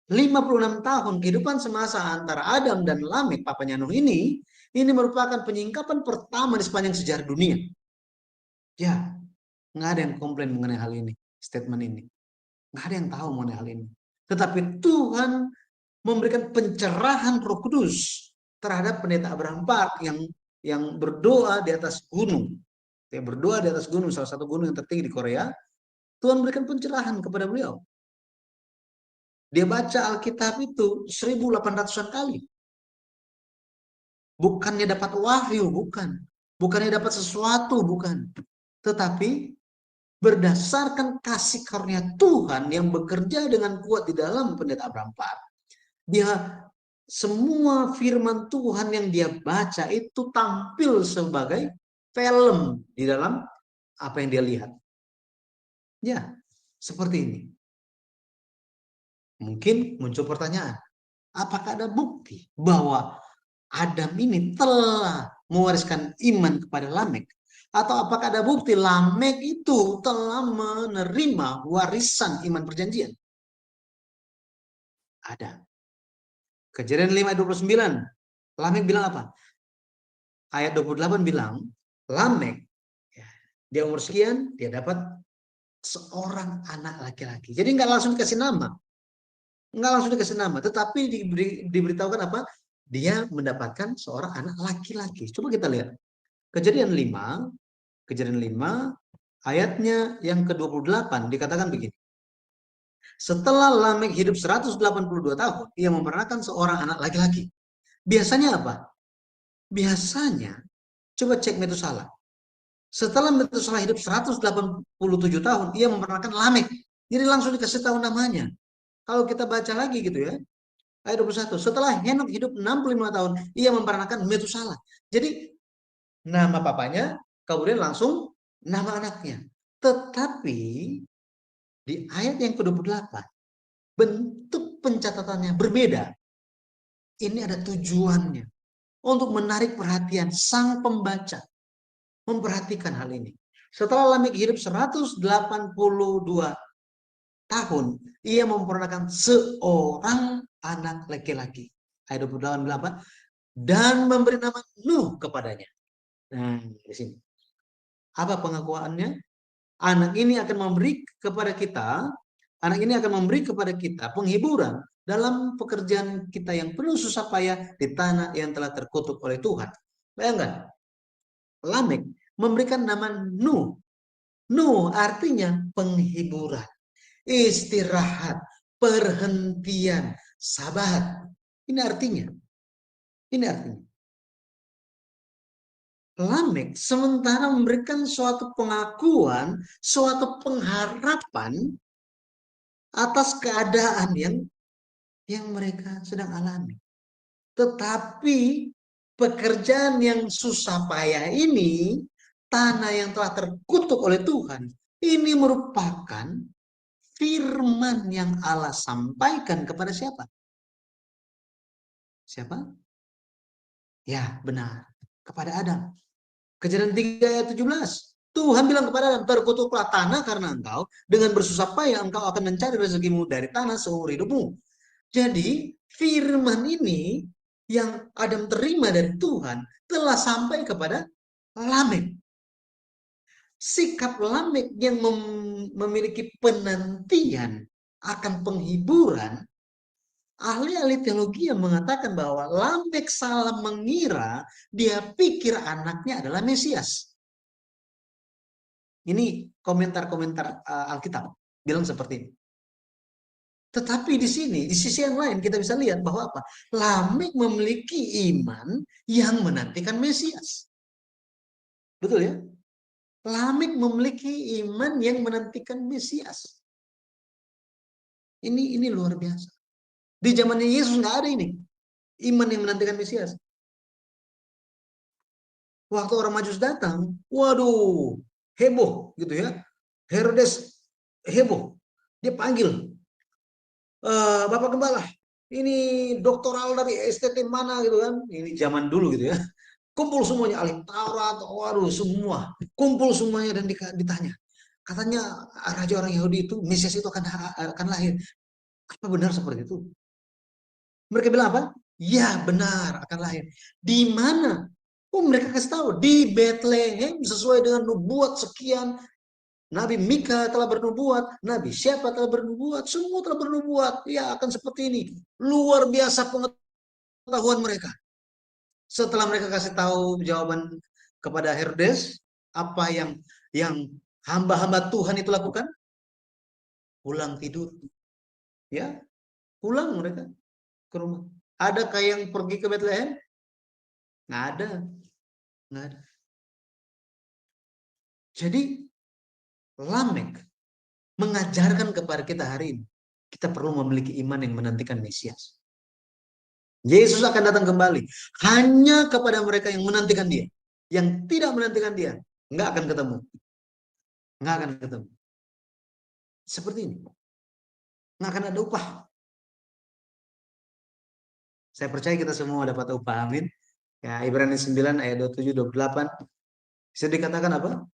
56 tahun kehidupan semasa antara Adam dan Lamek, papanya Nuh ini merupakan penyingkapan pertama di sepanjang sejarah dunia. Ya, nggak ada yang komplain mengenai hal ini, statement ini. Nggak ada yang tahu mengenai hal ini. Tetapi Tuhan memberikan pencerahan Roh Kudus terhadap pendeta Abraham Park yang berdoa di atas gunung. Yang berdoa di atas gunung, salah satu gunung yang tertinggi di Korea. Tuhan berikan pencerahan kepada beliau. Dia baca Alkitab itu 1800-an kali. Bukannya dapat wahyu, bukan. Bukannya dapat sesuatu, bukan. Tetapi berdasarkan kasih karunia Tuhan yang bekerja dengan kuat di dalam pendeta Abraham Park, dia semua firman Tuhan yang dia baca itu tampil sebagai film di dalam apa yang dia lihat. Ya, seperti ini. Mungkin muncul pertanyaan, apakah ada bukti bahwa Adam ini telah mewariskan iman kepada Lamek? Atau apakah ada bukti Lamek itu telah menerima warisan iman perjanjian? Ada. Kejadian 5 ayat 29. Lamek bilang apa? Ayat 28 bilang, Lamek, ya, dia umur sekian, dia dapat seorang anak laki-laki. Jadi nggak langsung dikasih nama. Nggak langsung dikasih nama, tetapi diberitahukan apa? Dia mendapatkan seorang anak laki-laki. Coba kita lihat. Kejadian 5 ayatnya yang ke-28 dikatakan begini. Setelah Lamek hidup 182 tahun, ia memperanakan seorang anak laki-laki. Biasanya apa? Biasanya, coba cek Metusala. Setelah Metusala hidup 187 tahun, ia memperanakan Lamek. Jadi langsung dikasih tahu namanya. Kalau kita baca lagi gitu ya, ayat 21. Setelah Henok hidup 65 tahun, ia memperanakan Metusala. Jadi nama papanya, kemudian langsung nama anaknya. Tetapi di ayat yang ke-28, bentuk pencatatannya berbeda. Ini ada tujuannya. Untuk menarik perhatian sang pembaca. Memperhatikan hal ini. Setelah Lamek hidup 182 tahun, ia memperanakan seorang anak laki-laki. Ayat 28 bilang apa? Dan memberi nama Nuh kepadanya. Nah, di sini. Apa pengakuannya? Anak ini akan memberi kepada kita penghiburan dalam pekerjaan kita yang penuh susah payah di tanah yang telah terkutuk oleh Tuhan. Bayangkan, Lamek memberikan nama Nuh. Nuh artinya penghiburan, istirahat, perhentian, sabat. Ini artinya. Lamek sementara memberikan suatu pengakuan, suatu pengharapan atas keadaan yang mereka sedang alami. Tetapi pekerjaan yang susah payah ini, tanah yang telah terkutuk oleh Tuhan, ini merupakan firman yang Allah sampaikan kepada siapa? Siapa? Ya, benar. Kepada Adam. Kejadian 3 ayat 17. Tuhan bilang kepada Adam, terkutuklah tanah karena engkau dengan bersusah payah engkau akan mencari rezekimu dari tanah seumur hidupmu. Jadi firman ini yang Adam terima dari Tuhan telah sampai kepada Lamek. Sikap Lamek yang memiliki penantian akan penghiburan, ahli-ahli teologi yang mengatakan bahwa Lamek salah mengira, dia pikir anaknya adalah Mesias. Ini komentar-komentar Alkitab bilang seperti ini. Tetapi di sini, di sisi yang lain kita bisa lihat bahwa apa? Lamek memiliki iman yang menantikan Mesias. Betul ya? Lamek memiliki iman yang menantikan Mesias. Ini luar biasa. Di zamannya Yesus nggak ada ini. Iman yang menantikan Mesias. Waktu orang Majus datang, waduh, heboh gitu ya. Herodes heboh. Dia panggil, Bapak Gembala, ini doktoral dari STT mana gitu kan. Ini zaman dulu gitu ya. Kumpul semuanya, ahli Taurat, waduh semua. Kumpul semuanya dan ditanya. Katanya raja orang Yahudi itu, Mesias itu akan lahir. Apa benar seperti itu? Mereka bilang apa? Ya benar akan lahir. Di mana? Oh mereka kasih tahu di Bethlehem sesuai dengan nubuat sekian. Nabi Mika telah bernubuat, Nabi siapa telah bernubuat, semua telah bernubuat. Ya akan seperti ini. Luar biasa pengetahuan mereka. Setelah mereka kasih tahu jawaban kepada Herodes, apa yang hamba-hamba Tuhan itu lakukan? Pulang tidur. Ya, pulang mereka ke rumah. Adakah yang pergi ke Bethlehem? Nggak ada. Nggak ada. Jadi Lamek mengajarkan kepada kita hari ini, kita perlu memiliki iman yang menantikan Mesias. Yesus akan datang kembali hanya kepada mereka yang menantikan dia. Yang tidak menantikan dia, nggak akan ketemu. Nggak akan ketemu. Seperti ini. Nggak akan ada upah. Saya percaya kita semua dapat upah, amin. Ya, Ibrani 9 ayat 27 28 bisa dikatakan apa?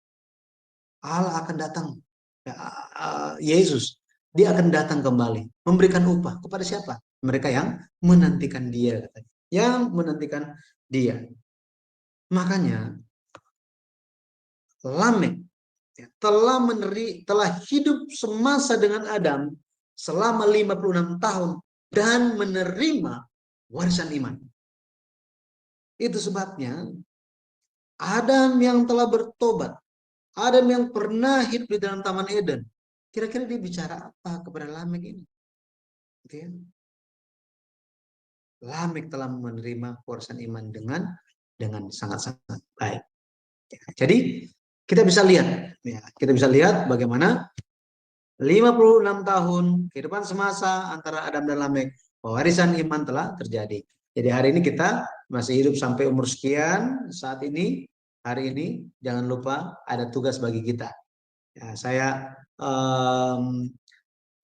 Allah akan datang. Ya, Yesus dia akan datang kembali, memberikan upah kepada siapa? Mereka yang menantikan dia, katanya. Yang menantikan dia. Makanya Lamek telah hidup semasa dengan Adam selama 56 tahun dan menerima warisan iman. Itu sebabnya Adam yang telah bertobat, Adam yang pernah hidup di dalam Taman Eden, kira-kira dia bicara apa kepada Lamek ini? Gitu ya. Lamek telah menerima warisan iman dengan sangat-sangat baik. Jadi kita bisa lihat, ya, kita bisa lihat bagaimana 56 tahun kehidupan semasa antara Adam dan Lamek, warisan iman telah terjadi. Jadi hari ini kita masih hidup sampai umur sekian, saat ini, hari ini, jangan lupa ada tugas bagi kita. Ya, saya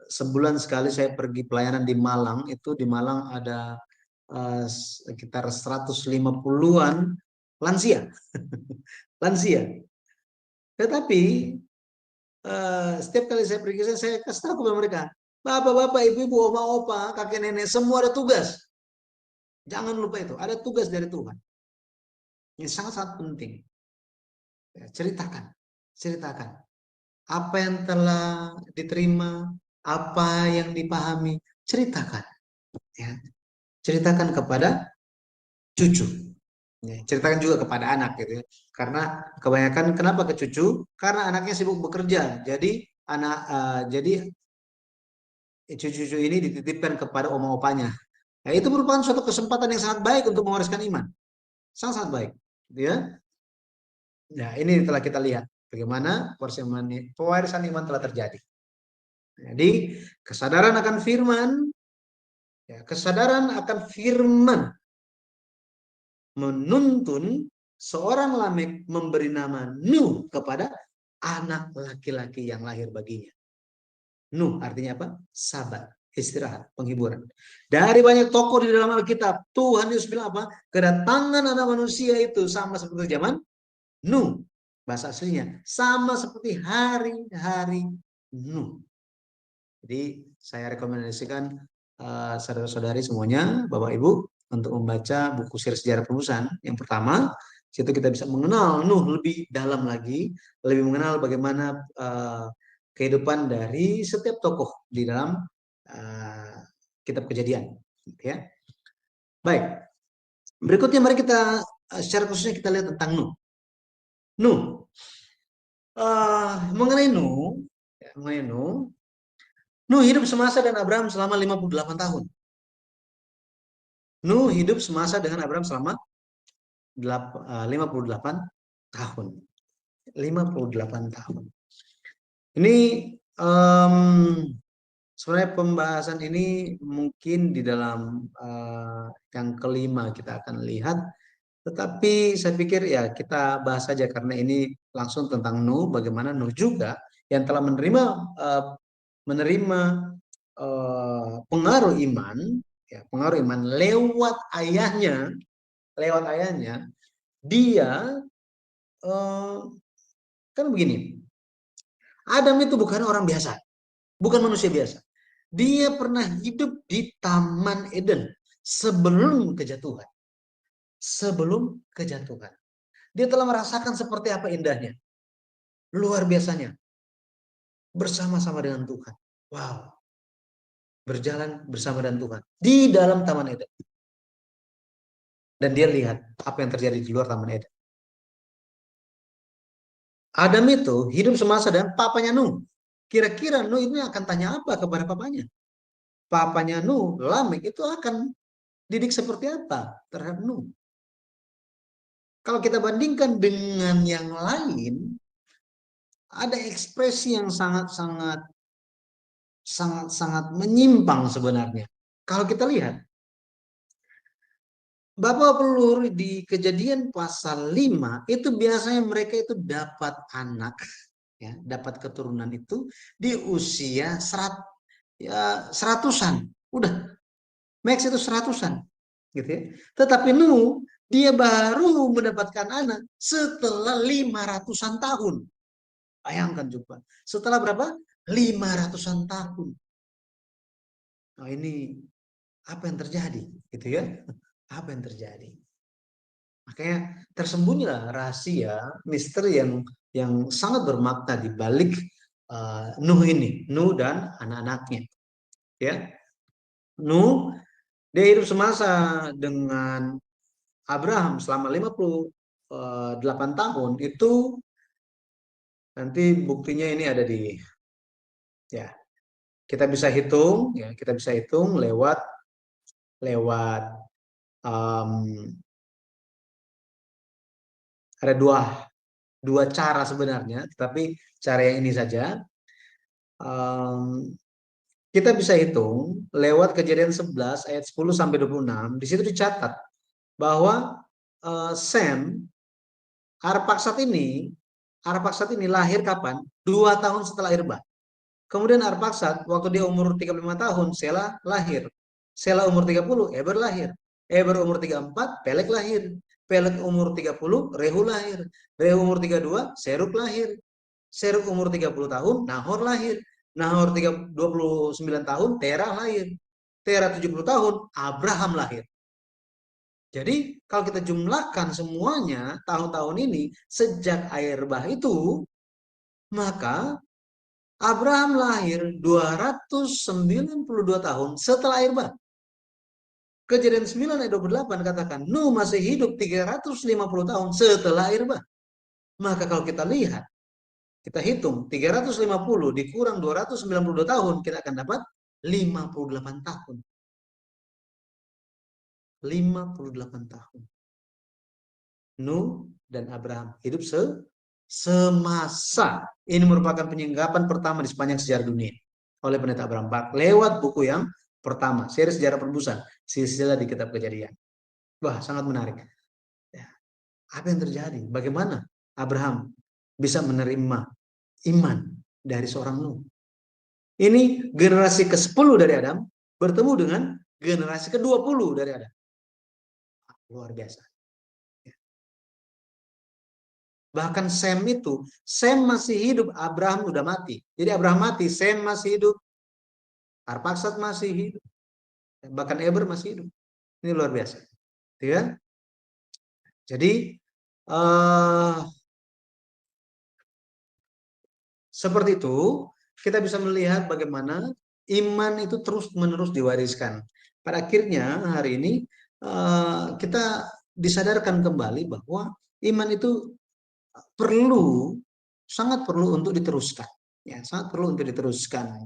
sebulan sekali saya pergi pelayanan di Malang, itu di Malang ada sekitar 150-an lansia. Lansia. Tetapi setiap kali saya pergi, saya kasih tahu kepada mereka, bapak-bapak, ibu-ibu, oma-opa, kakek nenek, semua ada tugas. Jangan lupa itu, ada tugas dari Tuhan. Ini sangat-sangat penting. Ya, ceritakan. Apa yang telah diterima, apa yang dipahami, ceritakan. Ya. Ceritakan kepada cucu. Ya, ceritakan juga kepada anak gitu ya. Karena kebanyakan kenapa ke cucu? Karena anaknya sibuk bekerja. Jadi jadi cucu-cucu ini dititipkan kepada oma opanya. Nah, itu merupakan suatu kesempatan yang sangat baik untuk mewariskan iman. Sangat-sangat baik. Gitu ya. Nah, ini telah kita lihat bagaimana pewarisan iman telah terjadi. Jadi, kesadaran akan firman, ya, kesadaran akan firman menuntun seorang Lamek memberi nama Nuh kepada anak laki-laki yang lahir baginya. Nuh artinya apa? Sabat, istirahat, penghiburan. Dari banyak tokoh di dalam Alkitab, Tuhan Yesus bilang apa? Kedatangan anak manusia itu sama seperti zaman Nuh. Bahasa aslinya sama seperti hari-hari Nuh. Jadi saya rekomendasikan saudara-saudari semuanya, Bapak Ibu, untuk membaca buku seri sejarah penebusan. Yang pertama, situ kita bisa mengenal Nuh lebih dalam lagi, lebih mengenal bagaimana kehidupan dari setiap tokoh di dalam kitab Kejadian. Ya. Baik, berikutnya mari kita secara khususnya kita lihat tentang Nuh. Mengenai Nuh, Nuh hidup semasa dengan Abraham selama 58 tahun. Nuh hidup semasa dengan Abraham selama 58 tahun. 58 tahun. Ini sebenarnya pembahasan ini mungkin di dalam yang kelima kita akan lihat. Tetapi saya pikir ya kita bahas saja karena ini langsung tentang Nuh, bagaimana Nuh juga yang telah menerima pengaruh iman, ya, pengaruh iman lewat ayahnya, dia kan begini, Adam itu bukan orang biasa, bukan manusia biasa. Dia pernah hidup di Taman Eden sebelum kejatuhan. Sebelum kejatuhan. Dia telah merasakan seperti apa indahnya. Luar biasanya. Bersama-sama dengan Tuhan. Wow. Berjalan bersama dengan Tuhan. Di dalam Taman Eden. Dan dia lihat apa yang terjadi di luar Taman Eden. Adam itu hidup semasa dengan papanya Nuh. Kira-kira Nuh ini akan tanya apa kepada papanya? Papanya Nuh, Lamek, itu akan didik seperti apa terhadap Nuh? Kalau kita bandingkan dengan yang lain, ada ekspresi yang sangat-sangat menyimpang sebenarnya. Kalau kita lihat, Bapak pelur di Kejadian pasal 5 itu biasanya mereka itu dapat anak, ya, dapat keturunan itu di usia seratusan, udah max itu seratusan, gitu ya. Tetapi Nuh dia baru mendapatkan anak setelah 500-an tahun. Bayangkan coba, setelah berapa? 500-an tahun. Nah ini apa yang terjadi, gitu ya? Apa yang terjadi? Makanya tersembunyilah rahasia, misteri yang sangat bermakna di balik Nuh ini, Nuh dan anak-anaknya. Ya, Nuh dia hidup semasa dengan Abraham selama 58 tahun itu, nanti buktinya ini ada di, ya, kita bisa hitung, ya, kita bisa hitung lewat lewat um, ada dua cara sebenarnya, tetapi cara yang ini saja. Kita bisa hitung lewat Kejadian 11 ayat 10 sampai 26. Di situ dicatat bahwa Sem, Arpaksad ini lahir kapan? 2 tahun setelah Irba. Kemudian Arpaksad waktu dia umur 35 tahun, Sela lahir. Sela umur 30, Eber lahir. Eber umur 34, Pelek lahir. Pelek umur 30, Rehu lahir. Rehu umur 32, Seruk lahir. Seruk umur 30 tahun, Nahor lahir. Nahor 29 tahun, Terah lahir. Terah 70 tahun, Abraham lahir. Jadi kalau kita jumlahkan semuanya tahun-tahun ini sejak air bah itu, maka Abraham lahir 292 tahun setelah air bah. Kejadian 9 ayat 28 katakan, Nuh masih hidup 350 tahun setelah air bah. Maka kalau kita lihat, kita hitung 350 dikurang 292 tahun, kita akan dapat 58 tahun. 58 tahun. Nuh dan Abraham hidup semasa. Ini merupakan penyinggapan pertama di sepanjang sejarah dunia oleh pendeta Abraham Bach lewat buku yang pertama, seri sejarah penebusan, silsilah di kitab Kejadian. Wah, sangat menarik. Ya. Apa yang terjadi? Bagaimana Abraham bisa menerima iman dari seorang Nuh? Ini generasi ke-10 dari Adam bertemu dengan generasi ke-20 dari Adam. Luar biasa. Bahkan Sem itu, Sem masih hidup, Abraham udah mati. Jadi Abraham mati, Sem masih hidup, Arpaksad masih hidup, bahkan Eber masih hidup. Ini luar biasa. Ya. Jadi seperti itu, kita bisa melihat bagaimana iman itu terus-menerus diwariskan. Pada akhirnya hari ini kita disadarkan kembali bahwa iman itu sangat perlu untuk diteruskan. Ya, sangat perlu untuk diteruskan.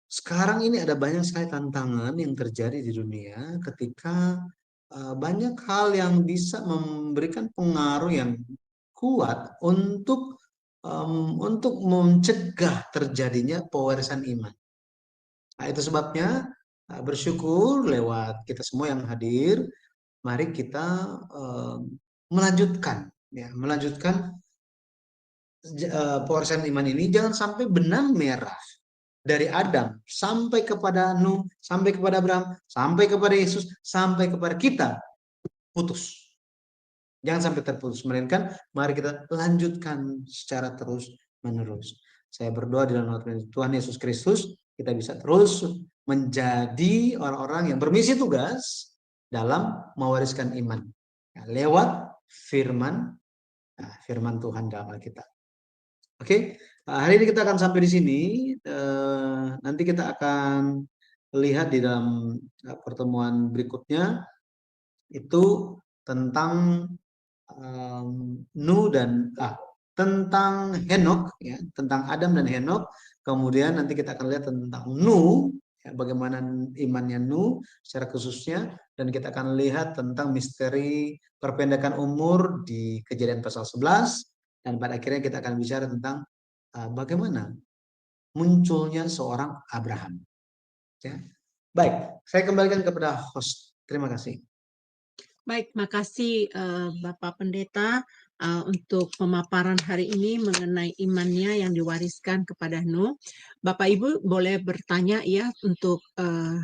Sekarang ini ada banyak sekali tantangan yang terjadi di dunia ketika banyak hal yang bisa memberikan pengaruh yang kuat untuk mencegah terjadinya pewarisan iman. Nah, itu sebabnya bersyukur lewat kita semua yang hadir, mari kita melanjutkan pewarisan iman ini, jangan sampai benang merah dari Adam sampai kepada Nuh, sampai kepada Abraham, sampai kepada Yesus, sampai kepada kita putus. Jangan sampai terputus, melainkan mari kita lanjutkan secara terus menerus. Saya berdoa di dalam nama Tuhan Yesus Kristus, kita bisa terus menjadi orang-orang yang bermisi tugas dalam mewariskan iman lewat firman Tuhan dalam Alkitab. Oke, hari ini kita akan sampai di sini. Nanti kita akan lihat di dalam pertemuan berikutnya itu tentang Nuh dan tentang Henok, ya, tentang Adam dan Henok. Kemudian nanti kita akan lihat tentang Nuh, ya, bagaimana imannya Nuh secara khususnya, dan kita akan lihat tentang misteri perpendekan umur di Kejadian pasal 11, dan pada akhirnya kita akan bicara tentang bagaimana munculnya seorang Abraham. Ya. Baik, saya kembalikan kepada host. Terima kasih. Baik, makasih Bapak Pendeta untuk pemaparan hari ini mengenai imannya yang diwariskan kepada Nuh. Bapak Ibu boleh bertanya ya untuk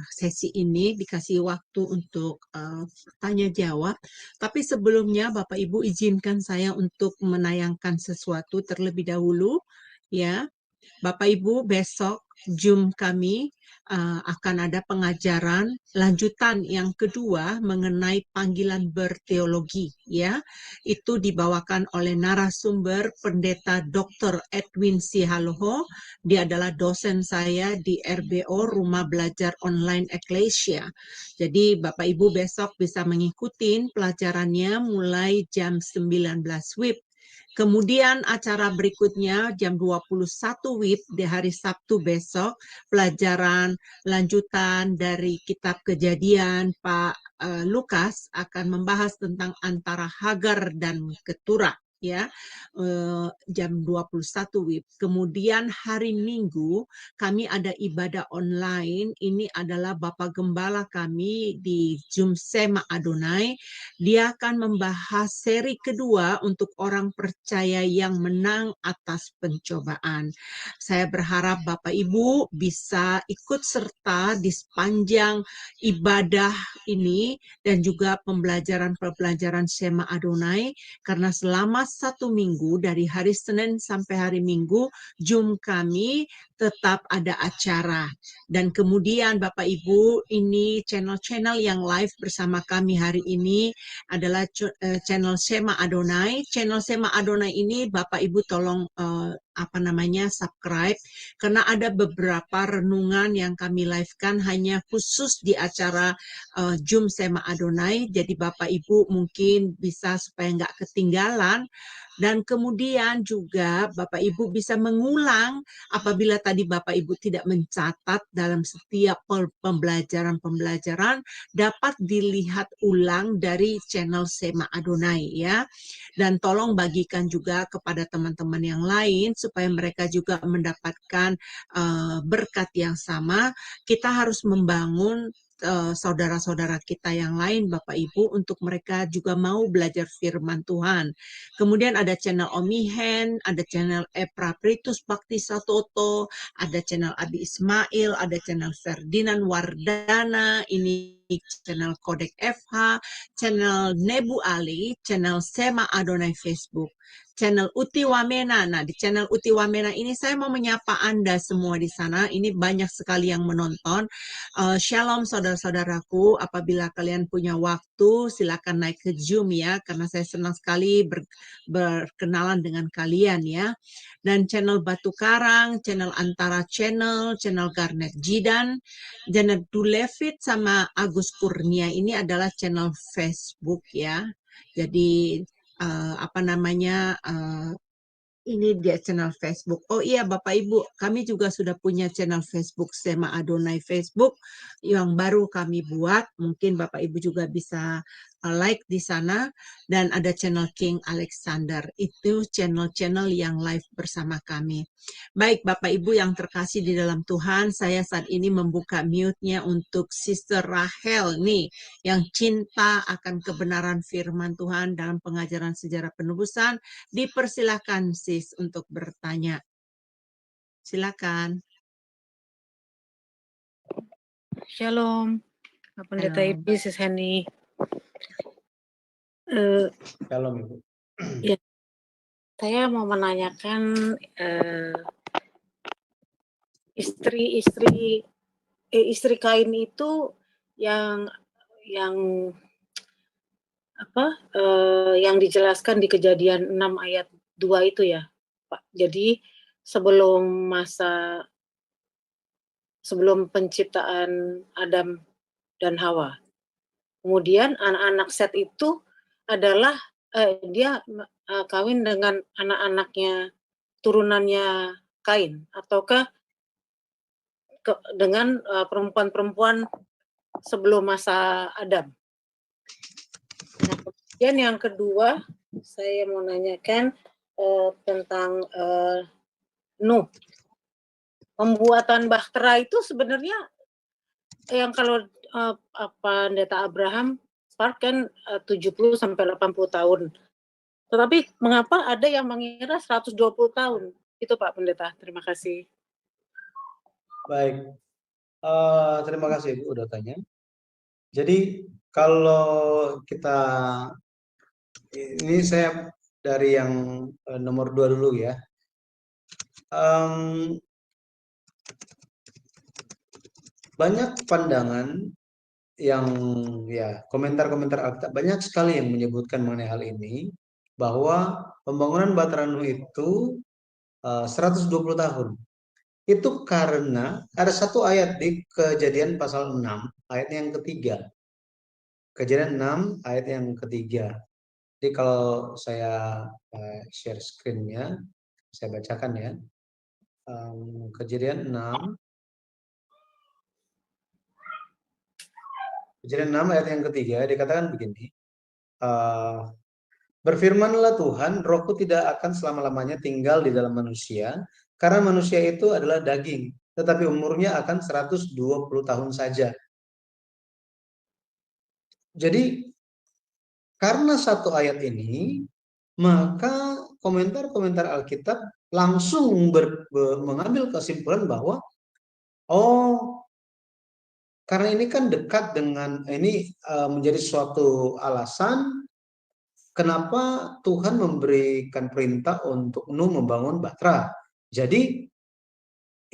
sesi ini, dikasih waktu untuk tanya jawab. Tapi sebelumnya Bapak Ibu izinkan saya untuk menayangkan sesuatu terlebih dahulu ya. Bapak Ibu besok Zoom kami akan ada pengajaran lanjutan yang kedua mengenai panggilan berteologi ya. Itu dibawakan oleh narasumber Pendeta Dr. Edwin Sihaloho. Dia adalah dosen saya di RBO Rumah Belajar Online Ecclesia. Jadi Bapak Ibu besok bisa mengikuti pelajarannya mulai jam 19 WIB. Kemudian acara berikutnya jam 21 WIB di hari Sabtu besok, pelajaran lanjutan dari kitab Kejadian Pak Lukas akan membahas tentang antara Hagar dan Keturah ya, jam 21 WIB. Kemudian hari Minggu kami ada ibadah online, ini adalah Bapak Gembala kami di Zoom Sema Adonai. Dia akan membahas seri kedua untuk orang percaya yang menang atas pencobaan. Saya berharap Bapak Ibu bisa ikut serta di sepanjang ibadah ini dan juga pembelajaran-pembelajaran Sema Adonai, karena selama 1 minggu dari hari Senin sampai hari Minggu, Zoom kami tetap ada acara. Dan kemudian Bapak Ibu, ini channel-channel yang live bersama kami hari ini adalah channel Sema Adonai. Channel Sema Adonai ini Bapak Ibu tolong subscribe, karena ada beberapa renungan yang kami live-kan hanya khusus di acara Zoom Sema Adonai. Jadi Bapak Ibu mungkin bisa supaya nggak ketinggalan. Dan kemudian juga Bapak Ibu bisa mengulang apabila tadi Bapak Ibu tidak mencatat dalam setiap pembelajaran-pembelajaran, dapat dilihat ulang dari channel Sema Adonai ya. Dan tolong bagikan juga kepada teman-teman yang lain supaya mereka juga mendapatkan berkat yang sama. Kita harus membangun saudara-saudara kita yang lain, Bapak Ibu, untuk mereka juga mau belajar firman Tuhan. Kemudian ada channel Omihen, ada channel Epra Pritus Bakti Satoto, ada channel Abi Ismail, ada channel Ferdinand Wardana, ini channel Kodek FH, channel Nebu Ali, channel Sema Adonai Facebook, channel Uti Wamena. Nah, di channel Uti Wamena ini saya mau menyapa Anda semua di sana. Ini banyak sekali yang menonton. Shalom saudara-saudaraku, apabila kalian punya waktu silakan naik ke Zoom ya, karena saya senang sekali berkenalan dengan kalian ya. Dan channel Batu Karang, channel Antara Channel, channel Garnet Jidan, channel Dulevit sama Agus Kurnia ini adalah channel Facebook ya. Jadi ini dia channel Facebook. Oh iya Bapak Ibu, kami juga sudah punya channel Facebook Sema Adonai Facebook yang baru kami buat. Mungkin Bapak Ibu juga bisa like di sana. Dan ada channel King Alexander. Itu channel-channel yang live bersama kami. Baik Bapak Ibu yang terkasih di dalam Tuhan, saya saat ini membuka mute-nya untuk Sister Rahel nih, yang cinta akan kebenaran firman Tuhan dalam pengajaran sejarah penebusan. Dipersilakan sis untuk bertanya. Silakan. Shalom, Pendeta Halo. Ibi, Sis Henny. Shalom Ibu. Ya, saya mau menanyakan istri Kain itu yang yang dijelaskan di Kejadian 6 ayat 2 itu ya, Pak. Jadi sebelum penciptaan Adam dan Hawa. Kemudian anak-anak Set itu adalah dia kawin dengan anak-anaknya, turunannya Kain, ataukah dengan perempuan-perempuan sebelum masa Adam. Nah, kemudian yang kedua, saya mau nanyakan tentang Nuh. Pembuatan bahtera itu sebenarnya yang kalau Pendeta Abraham Spark kan 70 sampai 80 tahun. Tetapi mengapa ada yang mengira 120 tahun? Itu Pak Pendeta, terima kasih. Baik, terima kasih Ibu udah tanya. Jadi kalau kita, ini saya dari yang nomor 2 dulu ya. Banyak pandangan yang ya komentar-komentar Alkitab banyak sekali yang menyebutkan mengenai hal ini, bahwa pembangunan Batra Nuh itu 120 tahun. Itu karena ada satu ayat di Kejadian pasal 6 ayat yang ketiga. Kejadian 6 ayat yang ketiga. Jadi kalau saya share screen-nya, saya bacakan ya. Kejadian 6 ayat yang ketiga dikatakan begini. Berfirmanlah Tuhan, rohku tidak akan selama-lamanya tinggal di dalam manusia, karena manusia itu adalah daging, tetapi umurnya akan 120 tahun saja. Jadi, karena satu ayat ini, maka komentar-komentar Alkitab langsung mengambil kesimpulan bahwa, karena ini kan dekat dengan, ini menjadi suatu alasan kenapa Tuhan memberikan perintah untuk Nuh membangun Batra. Jadi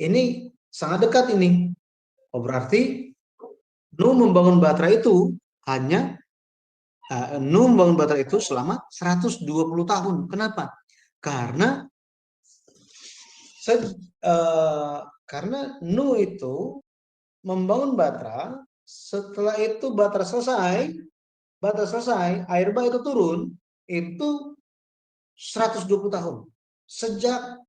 ini sangat dekat ini. Berarti Nuh membangun Batra itu hanya Nuh membangun Batra itu selama 120 tahun. Kenapa? Karena Nuh itu membangun Batra, setelah itu Batra selesai, air bah itu turun, itu 120 tahun. Sejak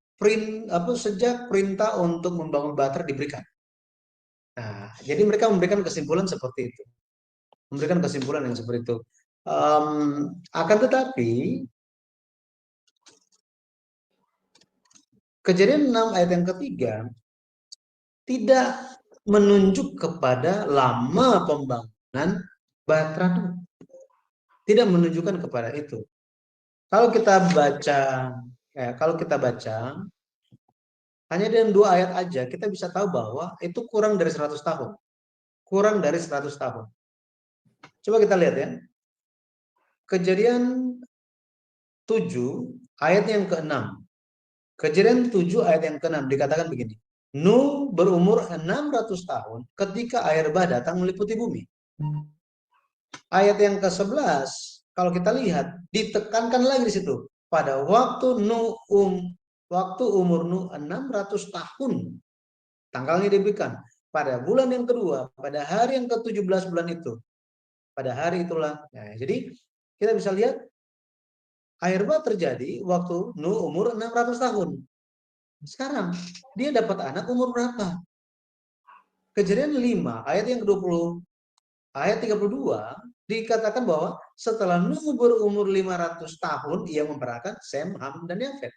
perintah untuk membangun Batra diberikan. Nah, jadi mereka memberikan kesimpulan seperti itu. Memberikan kesimpulan yang seperti itu. Akan tetapi, Kejadian 6 ayat yang ketiga tidak menunjuk kepada lama pembangunan Batra Nuh. Tidak menunjukkan kepada itu. Kalau kita baca hanya dengan 2 ayat aja, kita bisa tahu bahwa itu kurang dari 100 tahun. Kurang dari 100 tahun. Coba kita lihat ya. Kejadian 7 ayat yang ke-6. Kejadian 7 ayat yang ke-6 dikatakan begini. Nuh berumur 600 tahun ketika air bah datang meliputi bumi. Ayat yang ke-11, kalau kita lihat, ditekankan lagi di situ. Pada waktu umur Nuh 600 tahun, tanggalnya diberikan. Pada bulan yang kedua, pada hari yang ke-17 bulan itu. Pada hari itulah. Nah, jadi kita bisa lihat, air bah terjadi waktu Nuh umur 600 tahun. Sekarang, dia dapat anak umur berapa? Kejadian 5, ayat yang ke-20, ayat 32, dikatakan bahwa setelah Nuh berumur 500 tahun, ia memperakkan Sem, Ham, dan Yafet.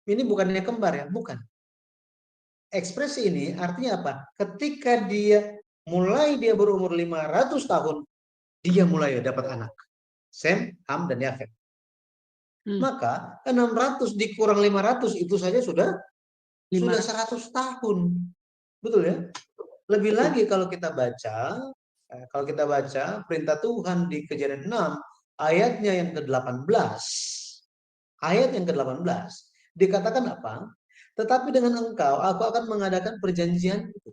Ini bukannya kembar ya, bukan. Ekspresi ini artinya apa? Ketika dia berumur 500 tahun, dia mulai dapat anak. Sem, Ham, dan Yafet. Maka 600 dikurang 500 itu saja sudah 100 tahun. Betul ya? Lebih lagi kalau kita baca perintah Tuhan di Kejadian 6 ayatnya yang ke-18. Ayat yang ke-18 dikatakan apa? Tetapi dengan engkau aku akan mengadakan perjanjian itu.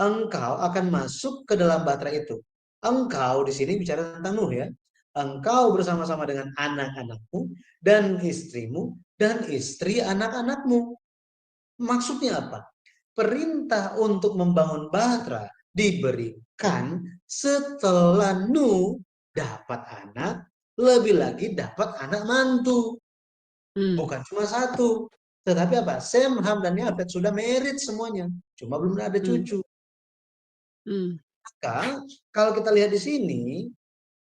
Engkau akan masuk ke dalam Batra itu. Engkau di sini bicara tentang Nuh ya. Engkau bersama-sama dengan anak-anakmu dan istrimu dan istri anak-anakmu. Maksudnya apa? Perintah untuk membangun Batra diberikan setelah Nuh dapat anak, lebih lagi dapat anak mantu. Bukan cuma satu, tetapi apa? Sem, Ham, dan Yafet sudah married semuanya, cuma belum ada cucu. Maka kalau kita lihat di sini,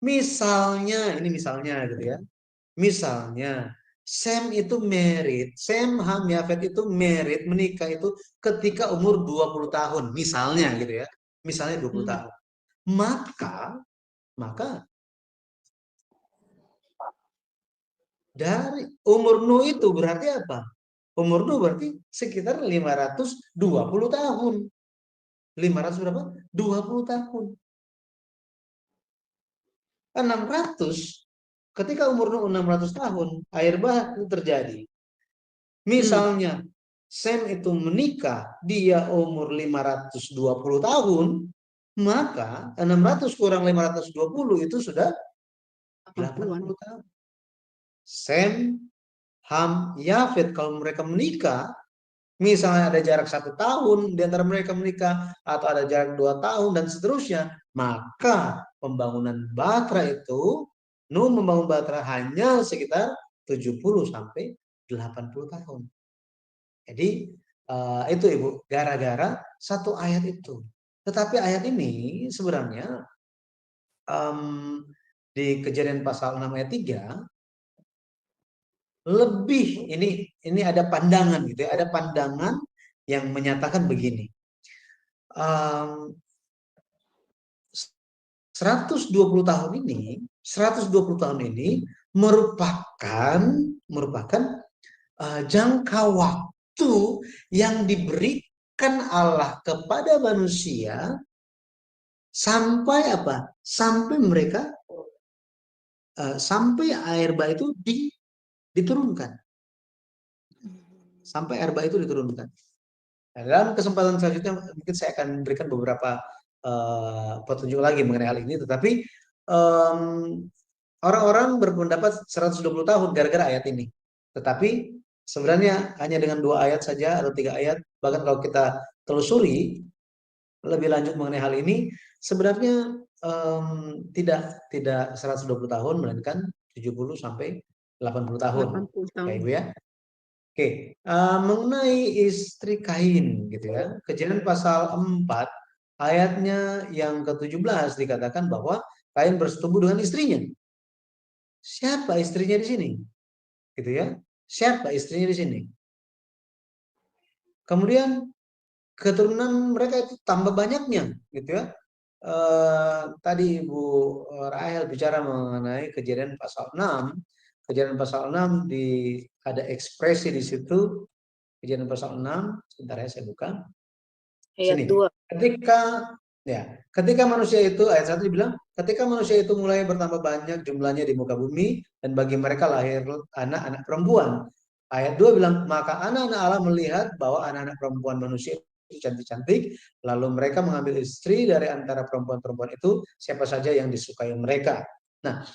misalnya gitu ya. Misalnya Sem itu married, Sem, Ham, Yafet itu married, menikah itu ketika umur 20 tahun, misalnya gitu ya. misalnya 20 tahun. Maka dari umur Nuh itu berarti apa? Umur Nuh berarti sekitar 520 tahun. 500 berapa? 20 tahun. 600, ketika umur Nuh 600 tahun, air bah itu terjadi. Misalnya Sem itu menikah, dia umur 520 tahun, maka 600 kurang 520 itu sudah 80 tahun. Sem, Ham, Yafet kalau mereka menikah, misalnya ada jarak 1 tahun di antara mereka menikah, atau ada jarak 2 tahun dan seterusnya, maka pembangunan Batra itu, Nuh membangun Batra hanya sekitar 70 sampai 80 tahun. Jadi itu Ibu, gara-gara satu ayat itu. Tetapi ayat ini sebenarnya di Kejadian pasal 6 ayat 3 lebih ini ada pandangan gitu ya, ada pandangan yang menyatakan begini. 120 tahun ini merupakan jangka waktu yang diberikan Allah kepada manusia sampai apa? Sampai mereka sampai air bah itu diturunkan. Sampai air bah itu diturunkan. Nah, dalam kesempatan selanjutnya mungkin saya akan berikan beberapa petunjuk lagi mengenai hal ini, tetapi orang-orang berpendapat 120 tahun gara-gara ayat ini. Tetapi sebenarnya hanya dengan 2 ayat saja atau 3 ayat, bahkan kalau kita telusuri lebih lanjut mengenai hal ini, sebenarnya tidak 120 tahun, melainkan 70 sampai 80 tahun. 80 tahun. Ya Ibu ya. Oke, mengenai istri Kain gitu ya. Kejadian pasal 4 ayatnya yang ke-17 dikatakan bahwa Kain bersetubuh dengan istrinya. Siapa istrinya di sini? Gitu ya. Siapa istrinya di sini? Kemudian keturunan mereka itu tambah banyaknya gitu ya. Tadi Ibu Rahel bicara mengenai Kejadian pasal 6. Kejadian pasal 6 ada ekspresi di situ. Kejadian pasal 6, sebentar ya saya buka. Ayat Sini. 2. Ketika manusia itu, ayat 1 dibilang, ketika manusia itu mulai bertambah banyak jumlahnya di muka bumi, dan bagi mereka lahir anak-anak perempuan. Ayat 2 bilang, maka anak-anak Allah melihat bahwa anak-anak perempuan manusia itu cantik-cantik, lalu mereka mengambil istri dari antara perempuan-perempuan itu, siapa saja yang disukai mereka. Nah,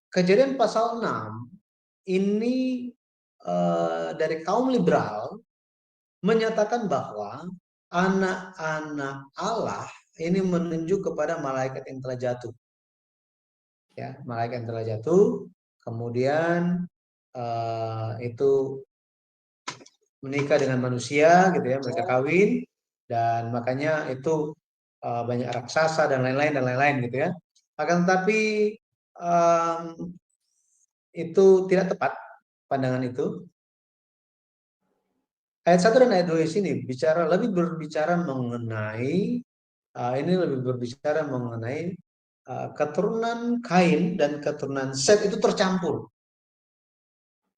Kejadian pasal 6 ini dari kaum liberal menyatakan bahwa anak-anak Allah ini menunjuk kepada malaikat yang telah jatuh. Ya, malaikat yang telah jatuh, kemudian itu menikah dengan manusia gitu ya, mereka kawin, dan makanya itu banyak raksasa dan lain-lain gitu ya. Akan tetapi itu tidak tepat pandangan itu. Ayat 1 dan ayat 2 di sini lebih berbicara mengenai keturunan Kain dan keturunan Set itu tercampur.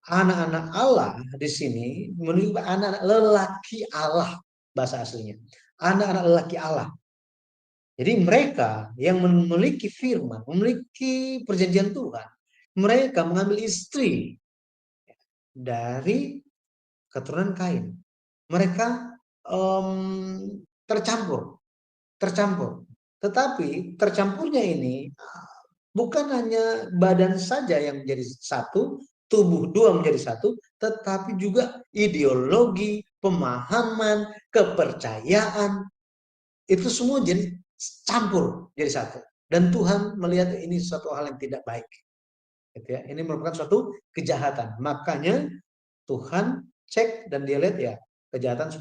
Anak-anak Allah di sini menunjukkan anak-anak lelaki Allah, bahasa aslinya. Anak-anak lelaki Allah. Jadi mereka yang memiliki firman, memiliki perjanjian Tuhan, mereka mengambil istri dari keturunan Kain. Mereka tercampur. Tetapi tercampurnya ini bukan hanya badan saja yang menjadi satu, tubuh dua menjadi satu, tetapi juga ideologi, pemahaman, kepercayaan, itu semua jadi campur jadi satu. Dan Tuhan melihat ini suatu hal yang tidak baik. Gitu ya. Ini merupakan suatu kejahatan. Makanya Tuhan cek dan dia lihat ya kejahatan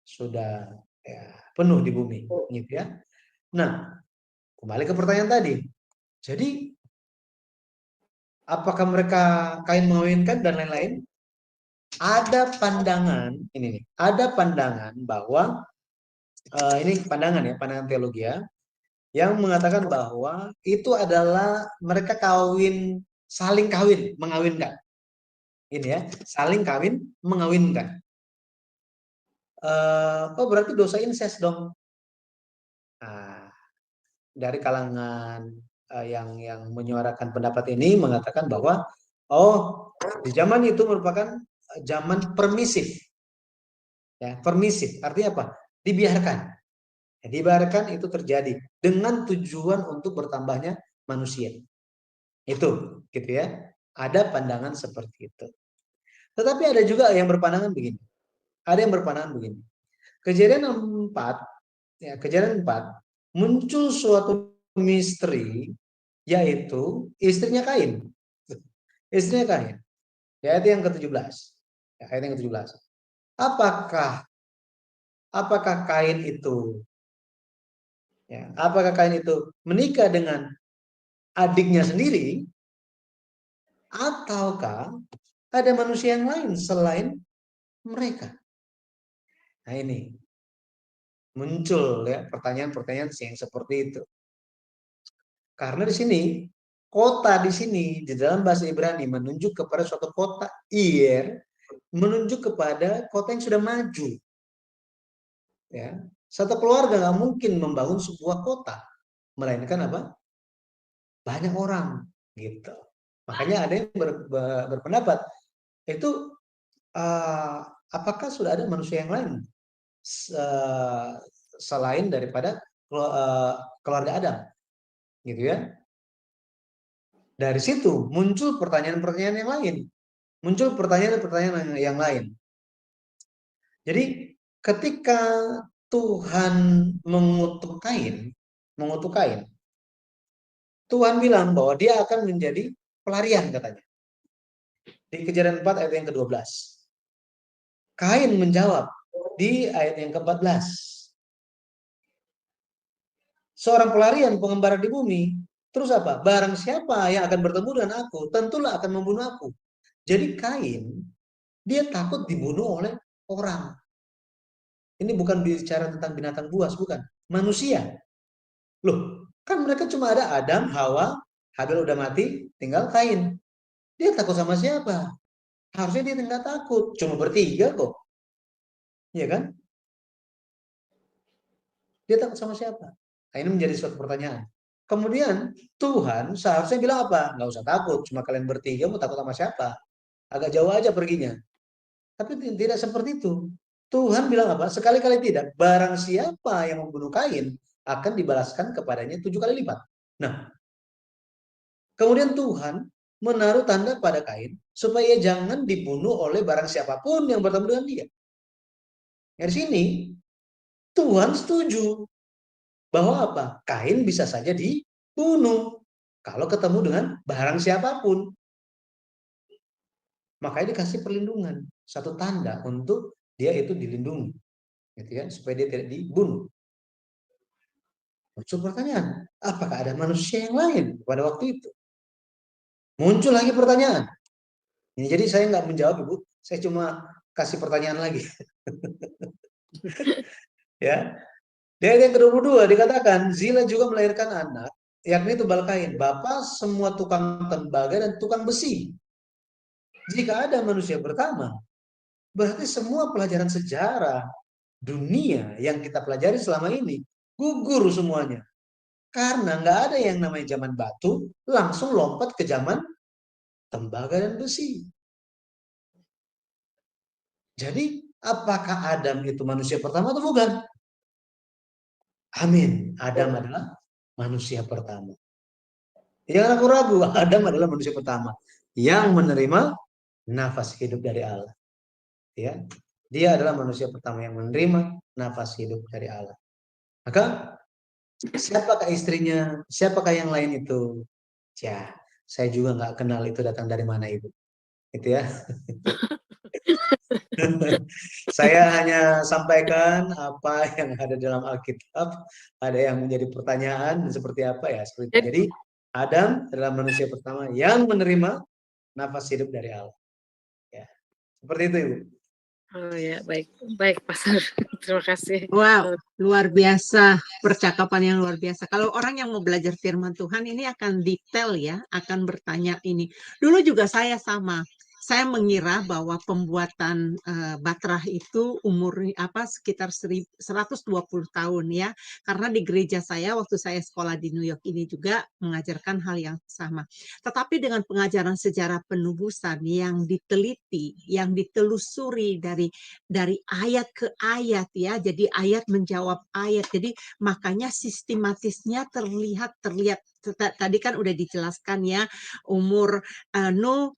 sudah ya, penuh di bumi, gitu ya. Nah, kembali ke pertanyaan tadi. Jadi apakah mereka Kain mengawinkan dan lain-lain? Ada pandangan ini nih, ada pandangan bahwa ini pandangan ya, pandangan teologi ya, yang mengatakan bahwa itu adalah mereka kawin, saling kawin, mengawinkan. Ini ya, saling kawin, mengawinkan. Oh berarti dosa incest dong. Nah, dari kalangan yang menyuarakan pendapat ini mengatakan bahwa oh di zaman itu merupakan zaman permisif, ya permisif artinya apa? Dibiarkan, ya, dibiarkan itu terjadi dengan tujuan untuk bertambahnya manusia. Itu, gitu ya. Ada pandangan seperti itu. Tetapi ada juga yang berpandangan begini. Ada yang berpandangan begini. Kejadian 4, ya kejadian 4 muncul suatu misteri, yaitu istrinya Kain. Istrinya Kain. Ya, ayat yang ke-17. Ya, ayat yang ke-17. Apakah Kain itu menikah dengan adiknya sendiri, ataukah ada manusia yang lain selain mereka? Nah ini muncul ya pertanyaan-pertanyaan yang seperti itu. Karena di sini kota di sini di dalam bahasa Ibrani menunjuk kepada suatu kota, menunjuk kepada kota yang sudah maju. Ya, satu keluarga nggak mungkin membangun sebuah kota, melainkan apa? Banyak orang, gitu. Makanya ada yang berpendapat itu apakah sudah ada manusia yang lain selain daripada keluarga Adam, gitu ya. Dari situ muncul pertanyaan-pertanyaan yang lain, muncul pertanyaan-pertanyaan yang lain. Jadi ketika Tuhan mengutuk Kain, Tuhan bilang bahwa dia akan menjadi pelarian katanya. Di Kejadian 4 ayat yang ke-12. Kain menjawab di ayat yang ke-14. Seorang pelarian pengembara di bumi. Terus apa? Barang siapa yang akan bertemu dengan aku, tentulah akan membunuh aku. Jadi Kain, dia takut dibunuh oleh orang. Ini bukan bicara tentang binatang buas, bukan. Manusia. Loh, kan mereka cuma ada Adam, Hawa, Habil udah mati, tinggal Kain. Dia takut sama siapa? Harusnya dia nggak takut, cuma bertiga kok. Iya kan? Dia takut sama siapa? Nah, ini menjadi suatu pertanyaan. Kemudian Tuhan seharusnya bilang apa? Nggak usah takut, cuma kalian bertiga mau takut sama siapa? Agak jauh aja perginya. Tapi tidak seperti itu. Tuhan bilang apa? Sekali-kali tidak. Barang siapa yang membunuh Kain akan dibalaskan kepadanya 7 kali lipat. Nah, kemudian Tuhan menaruh tanda pada Kain supaya jangan dibunuh oleh barang siapapun yang bertemu dengan dia. Dari sini Tuhan setuju bahwa apa? Kain bisa saja dibunuh kalau ketemu dengan barang siapapun. Makanya dikasih perlindungan, satu tanda untuk dia itu dilindungi, gitu ya, supaya dia tidak dibunuh. Muncul pertanyaan, apakah ada manusia yang lain pada waktu itu? Muncul lagi pertanyaan. Ini jadi saya nggak menjawab, Ibu, saya cuma kasih pertanyaan lagi. Ya, di ayat yang ke-22 dikatakan Zila juga melahirkan anak, yakni Tubal Kain, bapak semua tukang tembaga dan tukang besi. Jika ada manusia pertama, berarti semua pelajaran sejarah dunia yang kita pelajari selama ini gugur semuanya. Karena nggak ada yang namanya zaman batu, langsung lompat ke zaman tembaga dan besi. Jadi, apakah Adam itu manusia pertama atau bukan? Amin. Adam adalah manusia pertama. Jangan ragu-ragu, Adam adalah manusia pertama yang menerima nafas hidup dari Allah. Ya, dia adalah manusia pertama yang menerima nafas hidup dari Allah. Maka siapakah istrinya? Siapakah yang lain itu? Ya, saya juga nggak kenal itu datang dari mana, Ibu. Gitu ya. Saya hanya sampaikan apa yang ada dalam Alkitab. Ada yang menjadi pertanyaan seperti apa ya. Seperti itu. Jadi Adam adalah manusia pertama yang menerima nafas hidup dari Allah. Ya, seperti itu, Ibu. Oh ya, baik. Baik, Pastor. Terima kasih. Wow, luar biasa, percakapan yang luar biasa. Kalau orang yang mau belajar firman Tuhan ini akan detail ya, akan bertanya ini. Dulu juga saya sama. Saya mengira bahwa pembuatan Batrah itu umur sekitar 120 tahun ya. Karena di gereja saya waktu saya sekolah di New York ini juga mengajarkan hal yang sama. Tetapi dengan pengajaran sejarah penubusan yang diteliti, yang ditelusuri dari ayat ke ayat ya. Jadi ayat menjawab ayat. Jadi makanya sistematisnya terlihat tadi kan udah dijelaskan ya, umur Nuh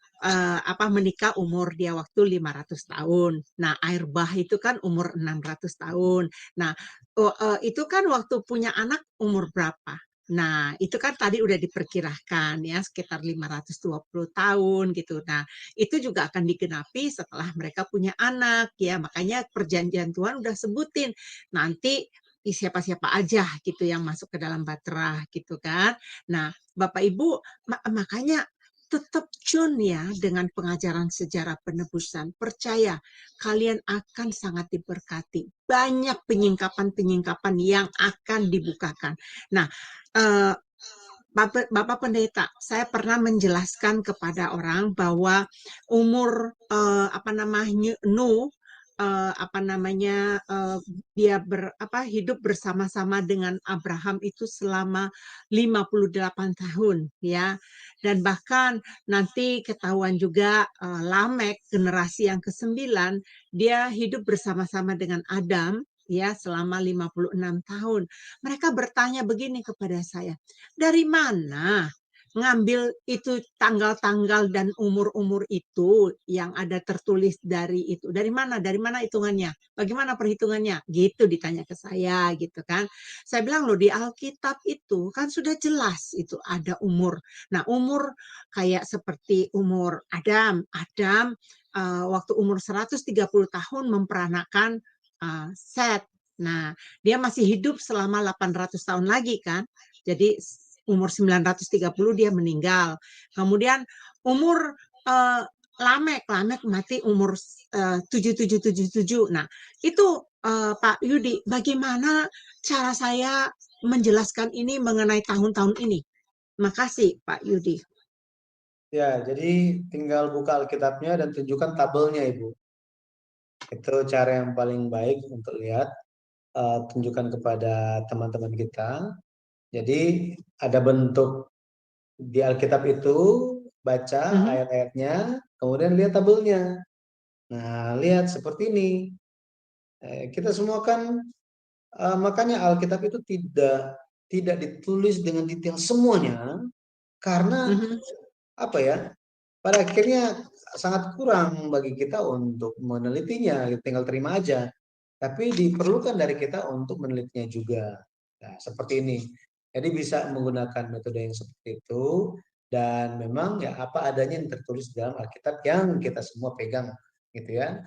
menikah umur dia waktu 500 tahun. Nah, air bah itu kan umur 600 tahun. Nah, itu kan waktu punya anak umur berapa? Nah, itu kan tadi udah diperkirakan ya sekitar 520 tahun gitu. Nah, itu juga akan digenapi setelah mereka punya anak ya. Makanya perjanjian Tuhan udah sebutin nanti siapa-siapa aja gitu yang masuk ke dalam Batrah gitu kan. Nah, Bapak Ibu makanya tetap tune ya dengan pengajaran sejarah penebusan. Percaya kalian akan sangat diberkati. Banyak penyingkapan-penyingkapan yang akan dibukakan. Nah, Bapak Pendeta, saya pernah menjelaskan kepada orang bahwa umur Nuh dia hidup bersama-sama dengan Abraham itu selama 58 tahun ya. Dan bahkan nanti ketahuan juga Lamek generasi yang ke-9 dia hidup bersama-sama dengan Adam ya selama 56 tahun. Mereka bertanya begini kepada saya, dari mana ngambil itu tanggal-tanggal dan umur-umur itu yang ada tertulis dari itu? Dari mana? Dari mana hitungannya? Bagaimana perhitungannya? Gitu ditanya ke saya gitu kan. Saya bilang loh di Alkitab itu kan sudah jelas itu ada umur. Nah, umur kayak seperti umur Adam. Adam waktu umur 130 tahun memperanakan Set. Nah, dia masih hidup selama 800 tahun lagi kan. Jadi umur 930 dia meninggal. Kemudian umur Lamek mati umur 7777. Nah, itu Pak Yudi, bagaimana cara saya menjelaskan ini mengenai tahun-tahun ini? Makasih Pak Yudi. Ya, jadi tinggal buka Alkitabnya dan tunjukkan tabelnya, Ibu. Itu cara yang paling baik untuk lihat. Tunjukkan kepada teman-teman kita. Jadi ada bentuk di Alkitab itu, baca ayat-ayatnya, kemudian lihat tabelnya. Nah, lihat seperti ini. Kita semua kan, makanya Alkitab itu tidak ditulis dengan detail semuanya, karena apa ya? Pada akhirnya sangat kurang bagi kita untuk menelitinya, tinggal terima aja. Tapi diperlukan dari kita untuk menelitinya juga. Nah, seperti ini. Jadi bisa menggunakan metode yang seperti itu, dan memang ya apa adanya yang tertulis dalam Alkitab yang kita semua pegang gitu ya.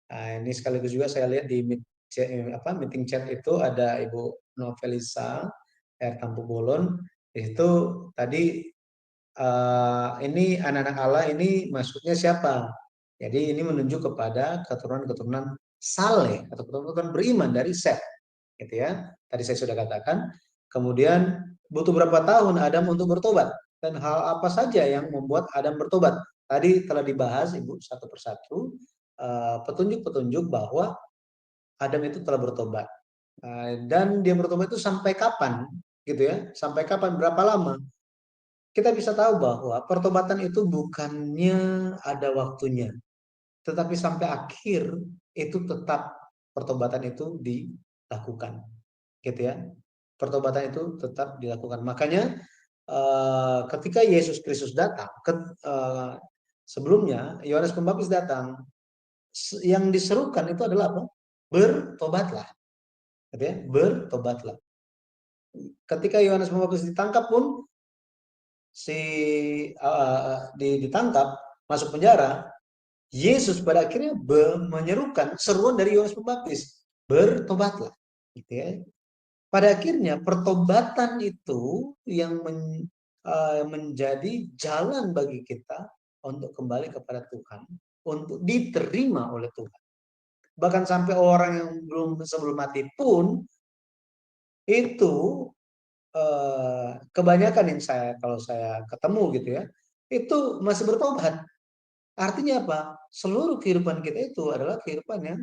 Nah, ini sekaligus juga saya lihat di meeting chat itu ada Ibu Novelisa R. Tampu Bolon. Itu tadi ini anak-anak Allah ini maksudnya siapa? Jadi ini menunjuk kepada keturunan-keturunan Saleh atau keturunan beriman dari Set, gitu ya. Tadi saya sudah katakan. Kemudian butuh berapa tahun Adam untuk bertobat, dan hal apa saja yang membuat Adam bertobat? Tadi telah dibahas Ibu satu persatu, petunjuk-petunjuk bahwa Adam itu telah bertobat, dan dia bertobat itu sampai kapan, gitu ya? Sampai kapan? Berapa lama? Kita bisa tahu bahwa pertobatan itu bukannya ada waktunya, tetapi sampai akhir itu tetap pertobatan itu dilakukan, gitu ya. Pertobatan itu tetap dilakukan. Makanya ketika Yesus Kristus datang, sebelumnya Yohanes Pembaptis datang, yang diserukan itu adalah apa? Bertobatlah, gitu ya. Bertobatlah. Ketika Yohanes Pembaptis ditangkap pun, ditangkap, masuk penjara, Yesus pada akhirnya menyerukan seruan dari Yohanes Pembaptis, bertobatlah, gitu ya. Pada akhirnya pertobatan itu yang menjadi jalan bagi kita untuk kembali kepada Tuhan, untuk diterima oleh Tuhan. bahkan sampai orang yang sebelum mati pun itu kebanyakan yang kalau saya ketemu gitu ya, itu masih bertobat. Artinya apa? Seluruh kehidupan kita itu adalah kehidupan yang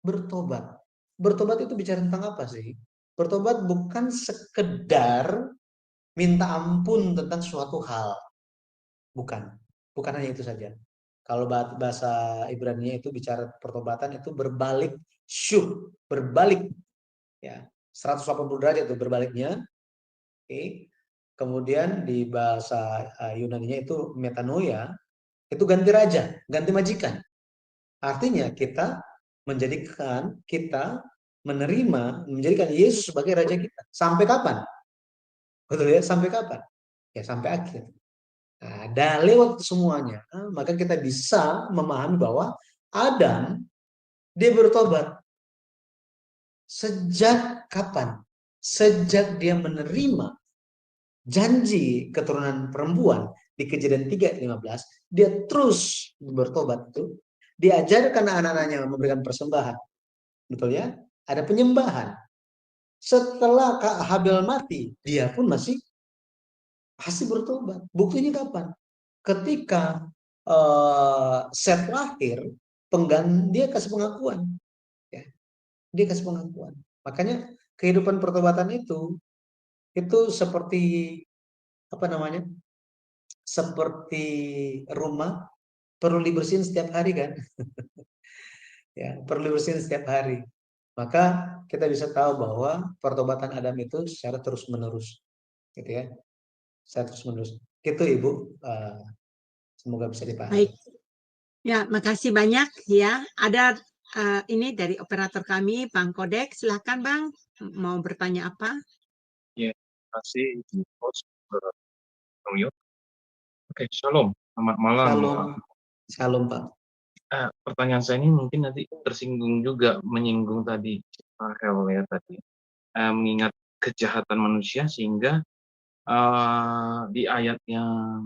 bertobat. Bertobat itu bicara tentang apa sih? Bertobat bukan sekedar minta ampun tentang suatu hal. Bukan. Bukan hanya itu saja. Kalau bahasa Ibrani itu bicara pertobatan itu berbalik syuh, berbalik ya. 180 derajat itu berbaliknya. Oke. Kemudian di bahasa Yunaninya itu metanoia, itu ganti raja, ganti majikan. Artinya kita menjadikan Yesus sebagai raja kita. Sampai kapan? Betul ya, sampai kapan? Ya sampai akhir. Nah, dan lewat semuanya, maka kita bisa memahami bahwa Adam dia bertobat. Sejak kapan? Sejak dia menerima janji keturunan perempuan di Kejadian 3:15, dia terus bertobat itu. Diajarkan anak-anaknya memberikan persembahan. Betul ya? Ada penyembahan. Setelah Habil mati, dia pun masih bertobat. Buktinya kapan? Ketika Set lahir, dia kasih pengakuan. Ya. Dia kasih pengakuan. Makanya kehidupan pertobatan itu seperti apa namanya? Seperti rumah perlu dibersihin setiap hari kan? Ya, perlu dibersihin setiap hari. Maka kita bisa tahu bahwa pertobatan Adam itu secara terus-menerus. Gitu ya. Secara terus-menerus. Gitu Ibu. Semoga bisa dipahami. Baik. Ya, makasih banyak ya. Ada ini dari operator kami, Bang Kodek. Silakan Bang, mau bertanya apa? Ya, terima kasih Ibu Host. Oke, shalom. Selamat malam. Shalom. Shalom Pak. Pertanyaan saya ini mungkin nanti tersinggung juga, menyinggung tadi Rahel ya tadi. Mengingat kejahatan manusia sehingga di ayat yang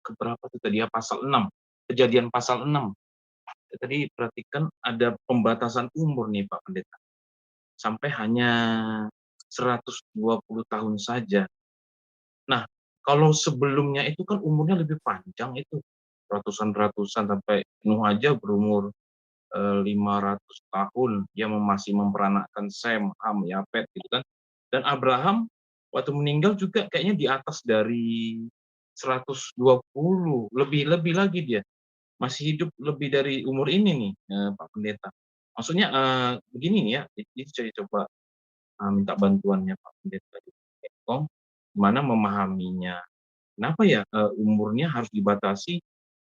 keberapa itu tadi ya, pasal 6. Kejadian pasal 6. Tadi perhatikan ada pembatasan umur nih Pak Pendeta. Sampai hanya 120 tahun saja. Nah, kalau sebelumnya itu kan umurnya lebih panjang itu. Ratusan sampai Nuh aja berumur 500 tahun. Dia masih memperanakkan Sem, Ham, Yafet gitu kan. Dan Abraham waktu meninggal juga kayaknya di atas dari 120, lebih lagi dia. Masih hidup lebih dari umur ini nih, Pak Pendeta. Maksudnya begini nih ya, ini saya coba minta bantuannya Pak Pendeta di Kekom, gimana memahaminya. Kenapa ya umurnya harus dibatasi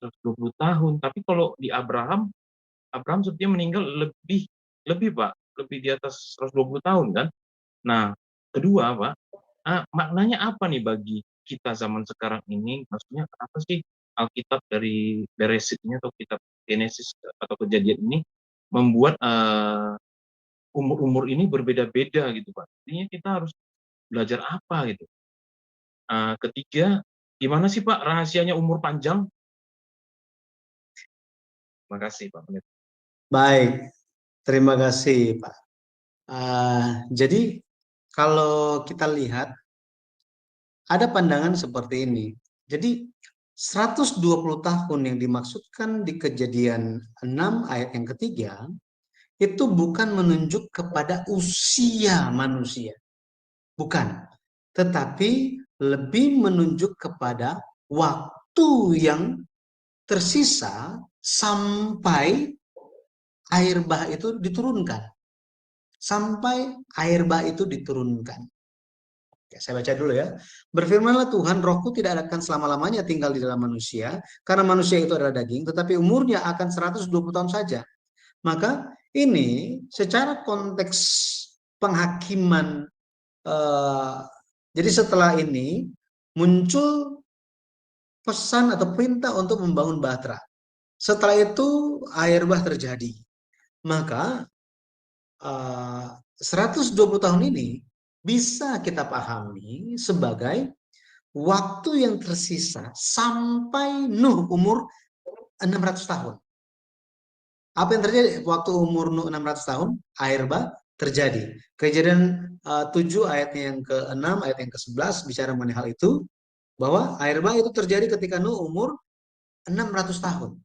120 tahun? Tapi kalau di Abraham sepertinya meninggal lebih Pak, lebih di atas 120 tahun kan. Nah, kedua Pak, maknanya apa nih bagi kita zaman sekarang ini? Maksudnya kenapa sih Alkitab dari Beresit ini atau kitab Genesis atau Kejadian ini membuat umur-umur ini berbeda-beda gitu Pak? Artinya kita harus belajar apa gitu? Ketiga, gimana sih Pak rahasianya umur panjang? Terima kasih Pak Pendeta. Baik, terima kasih Pak. Jadi kalau kita lihat ada pandangan seperti ini. Jadi 120 tahun yang dimaksudkan di Kejadian 6 ayat yang ketiga itu bukan menunjuk kepada usia manusia. Bukan. Tetapi lebih menunjuk kepada waktu yang tersisa sampai air bah itu diturunkan. Sampai air bah itu diturunkan. Ya, saya baca dulu ya. Berfirmanlah Tuhan, rohku tidak akan selama-lamanya tinggal di dalam manusia, karena manusia itu adalah daging, tetapi umurnya akan 120 tahun saja. Maka ini secara konteks penghakiman, jadi setelah ini muncul pesan atau perintah untuk membangun bahtera. Setelah itu air bah terjadi. Maka 120 tahun ini bisa kita pahami sebagai waktu yang tersisa sampai Nuh umur 600 tahun. Apa yang terjadi waktu umur Nuh 600 tahun? Air bah terjadi. Kejadian 7 ayatnya yang ke-6, ayat yang ke-11 bicara mengenai hal itu, bahwa air bah itu terjadi ketika Nuh umur 600 tahun.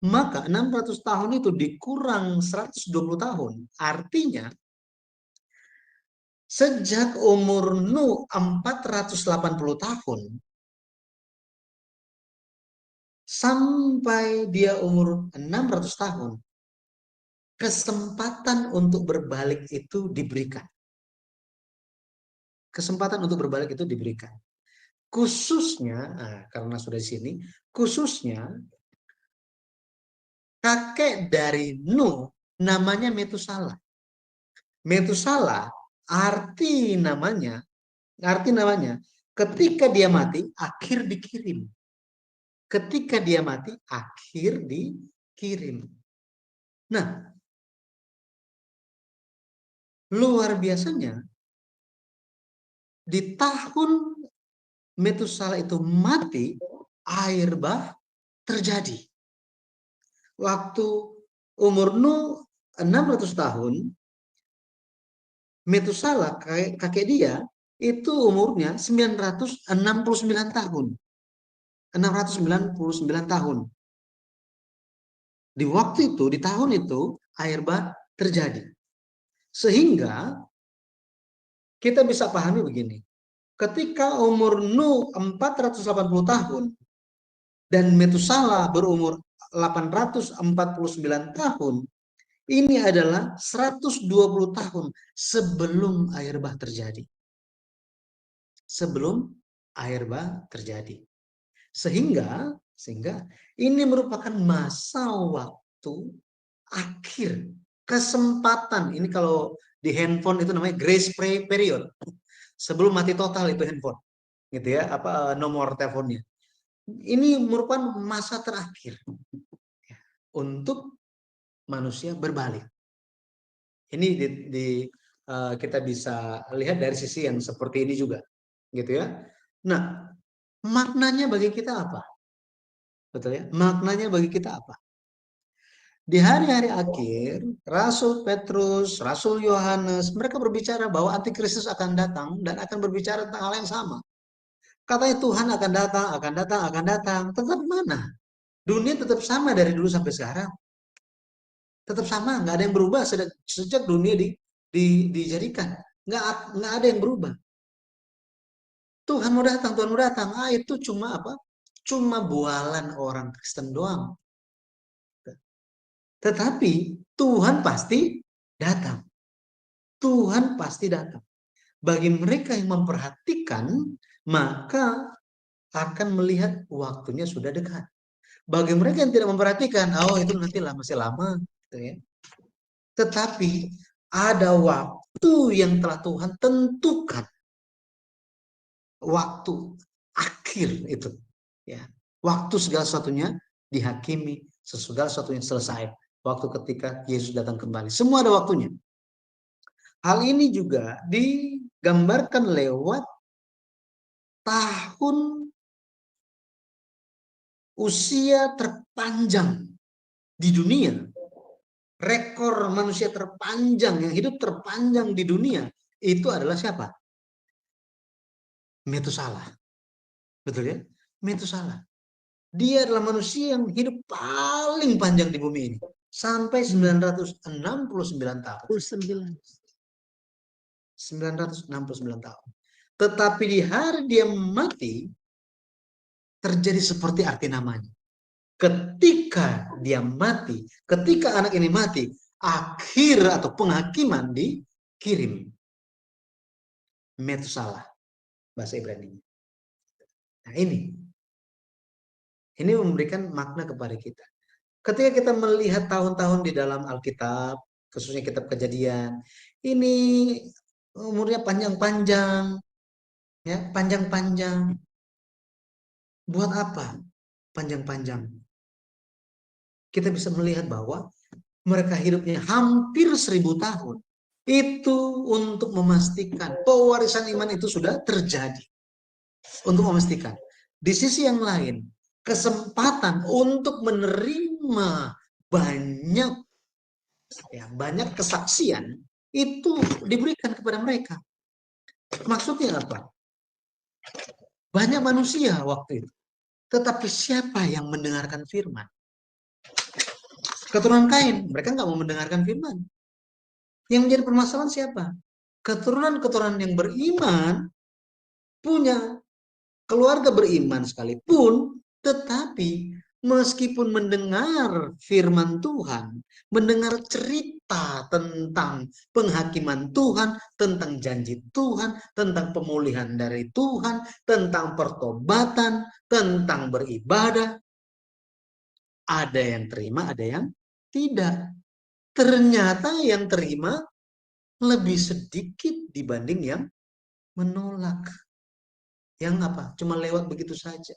Maka 600 tahun itu dikurang 120 tahun. Artinya sejak umur Nuh 480 tahun sampai dia umur 600 tahun, kesempatan untuk berbalik itu diberikan. Kesempatan untuk berbalik itu diberikan. Khususnya, karena sudah di sini, khususnya kakek dari Nuh namanya Metusala. Metusala arti namanya ketika dia mati akhir dikirim. Ketika dia mati akhir dikirim. Nah, luar biasanya di tahun Metusala itu mati, air bah terjadi. Waktu umur Nuh 600 tahun, Metusala kakek dia itu umurnya 969 tahun. 699 tahun. Di waktu itu, di tahun itu, air bah terjadi. Sehingga kita bisa pahami begini. Ketika umur Nuh 480 tahun dan Metusala berumur 849 tahun, ini adalah 120 tahun sebelum air bah terjadi. Sebelum air bah terjadi. Sehingga ini merupakan masa waktu akhir, kesempatan. Ini kalau di handphone itu namanya grace period. Sebelum mati total itu handphone, gitu ya, nomor teleponnya. Ini merupakan masa terakhir untuk manusia berbalik. Ini kita bisa lihat dari sisi yang seperti ini juga, gitu ya. Nah, maknanya bagi kita apa? Betul ya? Maknanya bagi kita apa? Di hari-hari akhir, Rasul Petrus, Rasul Yohanes, mereka berbicara bahwa antikristus akan datang dan akan berbicara tentang hal yang sama. Katanya Tuhan akan datang, akan datang, akan datang. Tetap mana? Dunia tetap sama dari dulu sampai sekarang. Tetap sama, nggak ada yang berubah sejak dunia dijadikan. Nggak ada yang berubah. Tuhan mau datang, Tuhan mau datang. Itu cuma apa? Cuma bualan orang Kristen doang. Tetapi Tuhan pasti datang. Tuhan pasti datang. Bagi mereka yang memperhatikan, maka akan melihat waktunya sudah dekat. Bagi mereka yang tidak memperhatikan, itu nanti masih lama. Gitu ya. Tetapi ada waktu yang telah Tuhan tentukan. Waktu akhir itu. Ya. Waktu segala sesuatunya dihakimi, segala sesuatunya selesai. Waktu ketika Yesus datang kembali. Semua ada waktunya. Hal ini juga digambarkan lewat tahun usia terpanjang di dunia. Rekor manusia terpanjang, yang hidup terpanjang di dunia, itu adalah siapa? Metusala. Betul ya? Metusala. Dia adalah manusia yang hidup paling panjang di bumi ini. Sampai 969 tahun. 969 tahun. Tetapi di hari dia mati, terjadi seperti arti namanya. Ketika dia mati, ketika anak ini mati, akhir atau penghakiman dikirim. Metusala, bahasa Ibrani. Nah ini memberikan makna kepada kita. Ketika kita melihat tahun-tahun di dalam Alkitab, khususnya kitab Kejadian, ini umurnya panjang-panjang, ya, panjang-panjang. Buat apa panjang-panjang? Kita bisa melihat bahwa mereka hidupnya hampir 1000 tahun. Itu untuk memastikan pewarisan iman itu sudah terjadi. Untuk memastikan. Di sisi yang lain, kesempatan untuk menerima banyak Ya, banyak kesaksian itu diberikan kepada mereka. Maksudnya apa? Banyak manusia waktu itu. Tetapi siapa yang mendengarkan firman? Keturunan Kain, mereka nggak mau mendengarkan firman. Yang menjadi permasalahan siapa? Keturunan-keturunan yang beriman, punya keluarga beriman sekalipun, tetapi meskipun mendengar firman Tuhan, mendengar cerita tentang penghakiman Tuhan, tentang janji Tuhan, tentang pemulihan dari Tuhan, tentang pertobatan, tentang beribadah, ada yang terima, ada yang tidak. Ternyata yang terima lebih sedikit dibanding yang menolak. Yang apa? Cuma lewat begitu saja.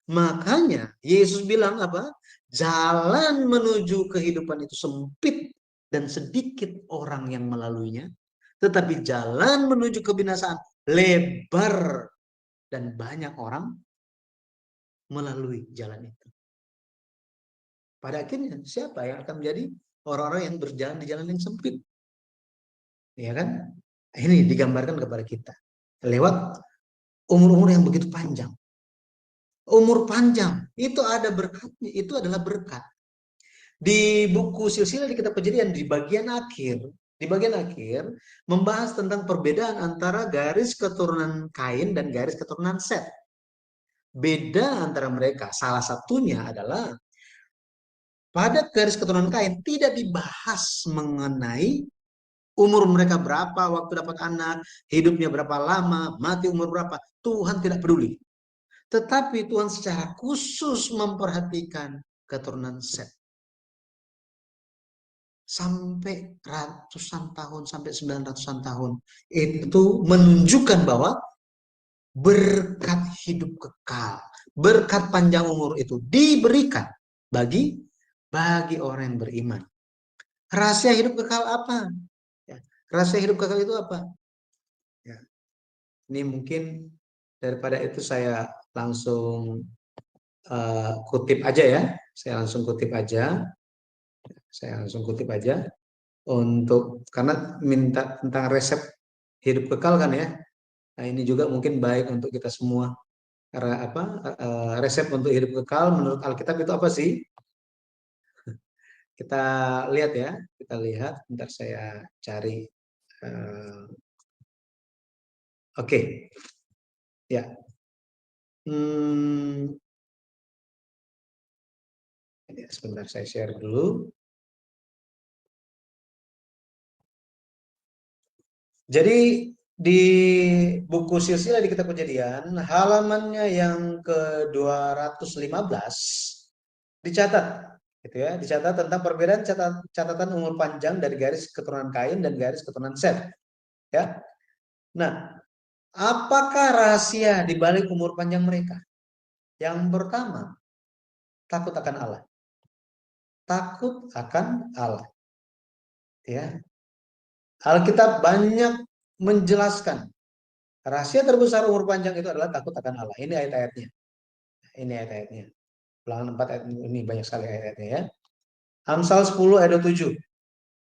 Makanya Yesus bilang apa? Jalan menuju kehidupan itu sempit dan sedikit orang yang melaluinya. Tetapi jalan menuju kebinasaan lebar dan banyak orang melalui jalan itu. Pada akhirnya siapa yang akan menjadi orang-orang yang berjalan di jalan yang sempit? Ya kan? Ini digambarkan kepada kita lewat umur-umur yang begitu panjang. Umur panjang itu ada berkatnya, itu adalah berkat. Di buku silsilah di kitab Kejadian di bagian akhir membahas tentang perbedaan antara garis keturunan Kain dan garis keturunan Set. Beda antara mereka salah satunya adalah pada garis keturunan Kain tidak dibahas mengenai umur mereka berapa, waktu dapat anak, hidupnya berapa lama, mati umur berapa. Tuhan tidak peduli. Tetapi Tuhan secara khusus memperhatikan keturunan Set. Sampai ratusan tahun, sampai 900-an tahun. Itu menunjukkan bahwa berkat hidup kekal, berkat panjang umur itu diberikan bagi orang yang beriman. Rahasia hidup kekal apa? Ya, rahasia hidup kekal itu apa? Ya, ini mungkin daripada itu saya langsung kutip aja ya. Saya langsung kutip aja untuk karena minta tentang resep hidup kekal kan ya. Nah, ini juga mungkin baik untuk kita semua. Karena apa? Resep untuk hidup kekal menurut Alkitab itu apa sih? Kita lihat ya. Kita lihat. Bentar saya cari. Oke. Ya. Sebentar saya share dulu. Jadi di buku silsilah di kitab Kejadian halamannya yang ke-215 dicatat gitu ya, dicatat tentang perbedaan catatan umur panjang dari garis keturunan Kain dan garis keturunan Set ya. Nah, apakah rahasia di balik umur panjang mereka? Yang pertama, takut akan Allah. Takut akan Allah. Ya. Alkitab banyak menjelaskan rahasia terbesar umur panjang itu adalah takut akan Allah. Ini ayat-ayatnya. Ini ayat-ayatnya. Ulangan 4 ayat ini banyak sekali ayat-ayatnya ya. Amsal 10 ayat 27.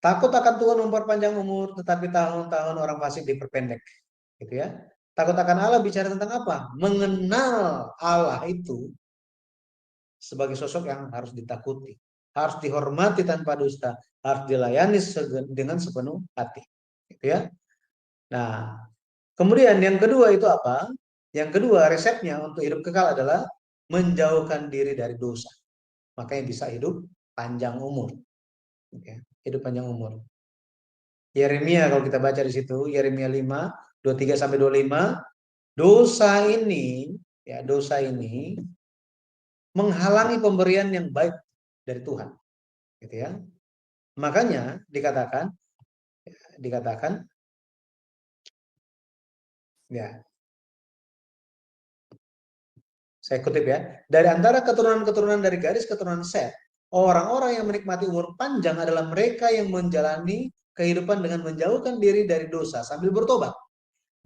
Takut akan Tuhan memperpanjang umur, tetapi tahun-tahun orang fasik diperpendek. Gitu ya. Takut akan Allah bicara tentang apa? Mengenal Allah itu sebagai sosok yang harus ditakuti, harus dihormati tanpa dusta, harus dilayani dengan sepenuh hati. Gitu ya. Nah, kemudian yang kedua itu apa? Yang kedua resepnya untuk hidup kekal adalah menjauhkan diri dari dosa. Makanya bisa hidup panjang umur. Ya, hidup panjang umur. Yeremia kalau kita baca di situ, Yeremia 5, 23 sampai 25, dosa ini menghalangi pemberian yang baik dari Tuhan. Gitu ya. Makanya dikatakan ya. Saya kutip ya, dari antara keturunan-keturunan dari garis keturunan Set, orang-orang yang menikmati umur panjang adalah mereka yang menjalani kehidupan dengan menjauhkan diri dari dosa sambil bertobat.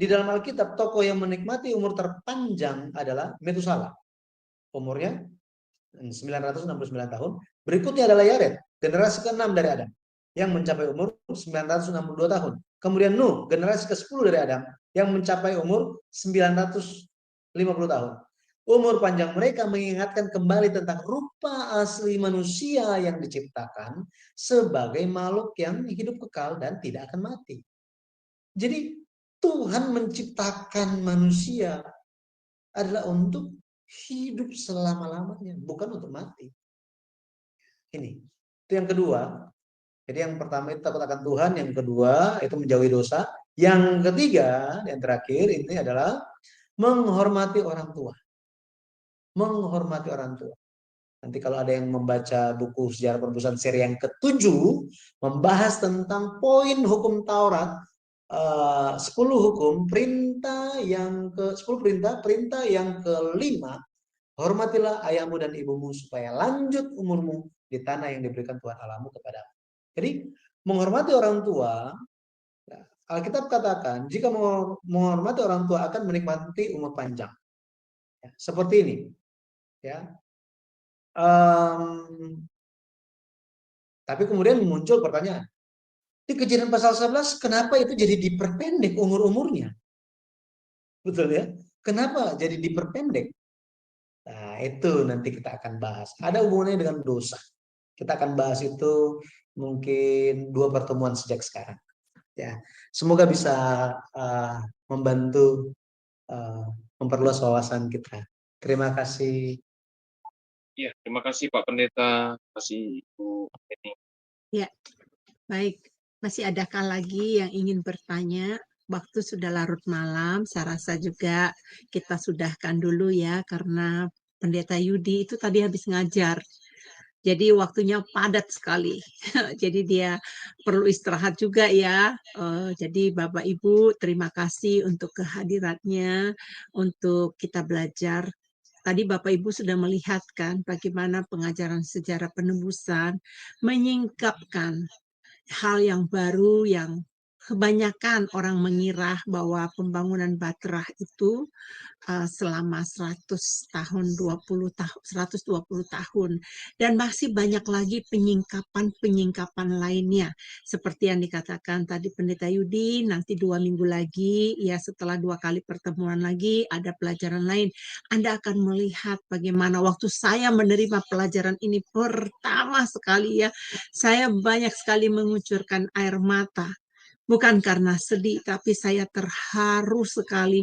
Di dalam Alkitab, tokoh yang menikmati umur terpanjang adalah Metusalah. Umurnya 969 tahun. Berikutnya adalah Yared, generasi ke-6 dari Adam. yang mencapai umur 962 tahun. Kemudian Nuh, generasi ke-10 dari Adam, yang mencapai umur 950 tahun. Umur panjang mereka mengingatkan kembali tentang rupa asli manusia yang diciptakan sebagai makhluk yang hidup kekal dan tidak akan mati. Jadi Tuhan menciptakan manusia adalah untuk hidup selama-lamanya, bukan untuk mati. Ini. Itu yang kedua. Jadi yang pertama itu takut akan Tuhan, yang kedua itu menjauhi dosa. Yang ketiga, yang terakhir ini adalah menghormati orang tua. Menghormati orang tua. Nanti kalau ada yang membaca buku Sejarah Penebusan seri yang ke-7, membahas tentang poin hukum Taurat, 10 hukum, perintah yang ke-10 perintah yang ke-5, hormatilah ayahmu dan ibumu supaya lanjut umurmu di tanah yang diberikan Tuhan Allahmu kepadamu. Jadi menghormati orang tua, Alkitab katakan jika menghormati orang tua akan menikmati umur panjang. Ya, seperti ini. Ya. Tapi kemudian muncul pertanyaan. Di Kejadian pasal 11 kenapa itu jadi diperpendek umur-umurnya? Betul ya? Kenapa jadi diperpendek? Nah, itu nanti kita akan bahas. Ada hubungannya dengan dosa. Kita akan bahas itu mungkin 2 pertemuan sejak sekarang. Ya, semoga bisa membantu memperluas wawasan kita. Terima kasih. Ya, terima kasih Pak Pendeta, terima kasih Ibu Eni. Ya, baik. Masih adakah lagi yang ingin bertanya? Waktu sudah larut malam, saya rasa juga kita sudahkan dulu ya, karena Pendeta Yudi itu tadi habis ngajar. Jadi waktunya padat sekali. Jadi dia perlu istirahat juga ya. Jadi Bapak Ibu terima kasih untuk kehadirannya, untuk kita belajar. Tadi Bapak Ibu sudah melihat kan bagaimana pengajaran sejarah penebusan menyingkapkan hal yang baru yang kebanyakan orang mengira bahwa pembangunan Batra itu selama 100 tahun, 20 tahun, 120 tahun. Dan masih banyak lagi penyingkapan-penyingkapan lainnya. Seperti yang dikatakan tadi Pendeta Yudi, nanti 2 minggu lagi, ya setelah 2 kali pertemuan lagi, ada pelajaran lain. Anda akan melihat bagaimana waktu saya menerima pelajaran ini pertama sekali ya, saya banyak sekali mengucurkan air mata. Bukan karena sedih, tapi saya terharu sekali.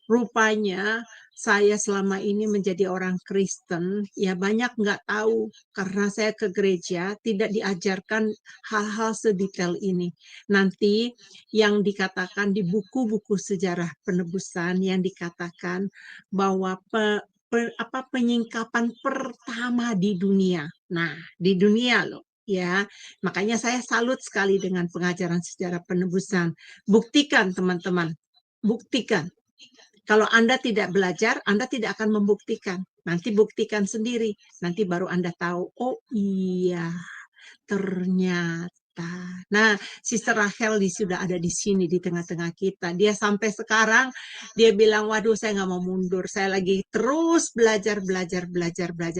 Rupanya saya selama ini menjadi orang Kristen, ya banyak nggak tahu. Karena saya ke gereja, tidak diajarkan hal-hal sedetail ini. Nanti yang dikatakan di buku-buku sejarah penebusan, yang dikatakan bahwa penyingkapan pertama di dunia. Nah, di dunia loh. Ya, makanya saya salut sekali dengan pengajaran sejarah penebusan. Buktikan teman-teman, buktikan. Kalau Anda tidak belajar, Anda tidak akan membuktikan. Nanti buktikan sendiri, nanti baru Anda tahu, oh iya, ternyata. Nah, Sister Rachel sudah ada di sini di tengah-tengah kita. Dia sampai sekarang, dia bilang, waduh saya nggak mau mundur. Saya lagi terus belajar.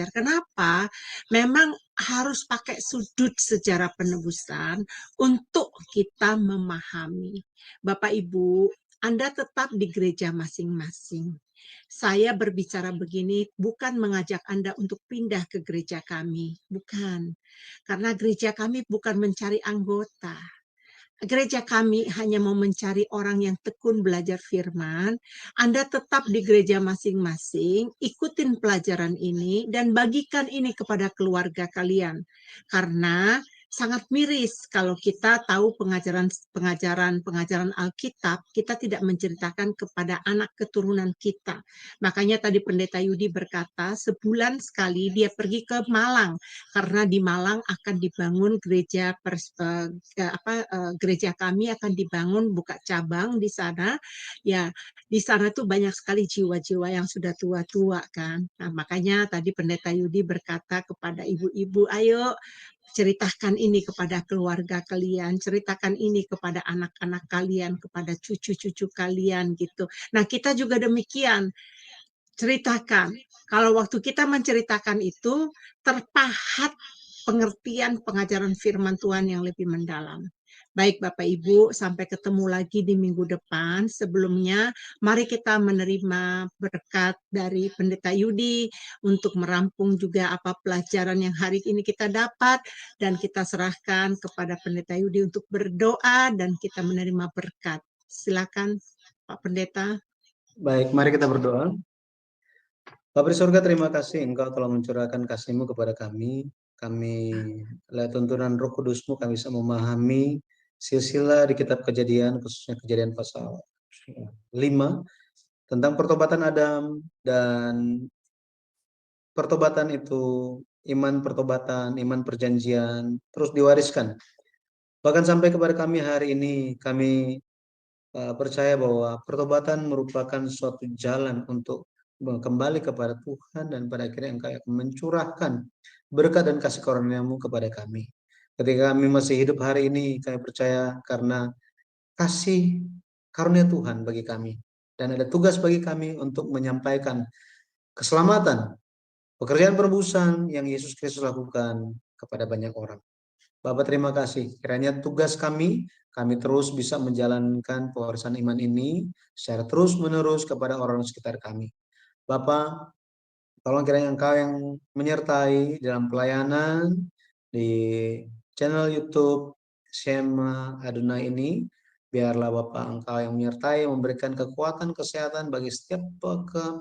Kenapa? Memang harus pakai sudut sejarah penebusan untuk kita memahami. Bapak Ibu, Anda tetap di gereja masing-masing. Saya berbicara begini bukan mengajak Anda untuk pindah ke gereja kami. Bukan. Karena gereja kami bukan mencari anggota. Gereja kami hanya mau mencari orang yang tekun belajar firman. Anda tetap di gereja masing-masing, ikutin pelajaran ini, dan bagikan ini kepada keluarga kalian. Karena sangat miris kalau kita tahu pengajaran Alkitab, kita tidak menceritakan kepada anak keturunan kita. Makanya tadi Pendeta Yudi berkata, sebulan sekali dia pergi ke Malang, karena di Malang akan dibangun gereja kami akan dibangun, buka cabang di sana. Ya, di sana tuh banyak sekali jiwa-jiwa yang sudah tua-tua kan. Nah, makanya tadi Pendeta Yudi berkata kepada ibu-ibu, ayo ceritakan ini kepada keluarga kalian, ceritakan ini kepada anak-anak kalian, kepada cucu-cucu kalian gitu. Nah, kita juga demikian. Ceritakan. Kalau waktu kita menceritakan itu terpahat pengertian pengajaran firman Tuhan yang lebih mendalam. Baik Bapak Ibu, sampai ketemu lagi di minggu depan. Sebelumnya, mari kita menerima berkat dari Pendeta Yudi untuk merampung juga apa pelajaran yang hari ini kita dapat, dan kita serahkan kepada Pendeta Yudi untuk berdoa dan kita menerima berkat. Silakan Pak Pendeta. Baik, mari kita berdoa. Bapa di surga, terima kasih Engkau telah mencurahkan kasih-Mu kepada kami. Kami lewat tuntunan Roh Kudus-Mu kami bisa memahami silsilah di kitab Kejadian, khususnya Kejadian pasal 5 tentang pertobatan Adam, dan pertobatan itu, iman pertobatan, iman perjanjian terus diwariskan. Bahkan sampai kepada kami hari ini, kami percaya bahwa pertobatan merupakan suatu jalan untuk kembali kepada Tuhan, dan pada akhirnya Engkau akan mencurahkan berkat dan kasih karunia-Mu kepada kami. Ketika kami masih hidup hari ini, kami percaya karena kasih karunia Tuhan bagi kami, dan ada tugas bagi kami untuk menyampaikan keselamatan, pekerjaan penebusan yang Yesus Kristus lakukan kepada banyak orang. Bapak terima kasih, kiranya tugas kami terus bisa menjalankan pewarisan iman ini secara terus-menerus kepada orang sekitar kami. Bapak, tolong kiranya Engkau yang menyertai dalam pelayanan di channel YouTube Shema Adonai ini. Biarlah Bapak Engkau yang menyertai, memberikan kekuatan, kesehatan bagi setiap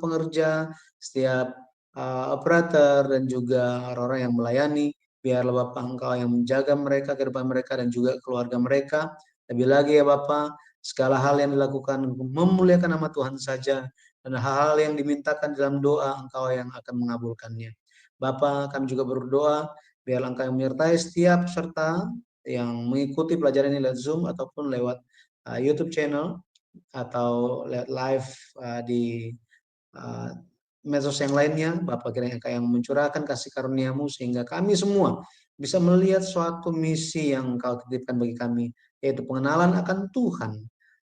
pengerja, setiap operator, dan juga orang-orang yang melayani. Biarlah Bapak Engkau yang menjaga mereka, kehidupan mereka, dan juga keluarga mereka. Lebih lagi ya Bapak, segala hal yang dilakukan memuliakan nama Tuhan saja, dan hal-hal yang dimintakan dalam doa Engkau yang akan mengabulkannya. Bapak, kami juga berdoa, biarlah Engkau yang menyertai setiap peserta yang mengikuti pelajaran ini lewat Zoom ataupun lewat YouTube channel atau lewat live di medsos yang lainnya. Bapak kiranya Engkau yang mencurahkan kasih karunia-Mu sehingga kami semua bisa melihat suatu misi yang Engkau titipkan bagi kami, yaitu pengenalan akan Tuhan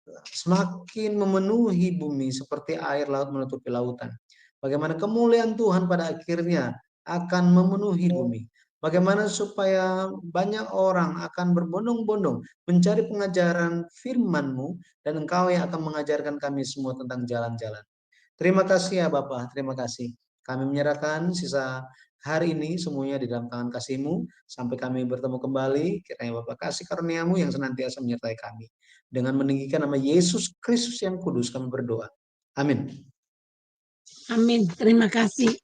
semakin memenuhi bumi seperti air laut menutupi lautan. Bagaimana kemuliaan Tuhan pada akhirnya akan memenuhi bumi. Bagaimana supaya banyak orang akan berbondong-bondong mencari pengajaran firman-Mu, dan Engkau yang akan mengajarkan kami semua tentang jalan-jalan. Terima kasih ya Bapak, terima kasih. Kami menyerahkan sisa hari ini semuanya di dalam tangan kasih-Mu. Sampai kami bertemu kembali, kiranya Bapak kasih karunia-Mu yang senantiasa menyertai kami. Dengan meninggikan nama Yesus Kristus yang kudus kami berdoa. Amin. Amin. Terima kasih.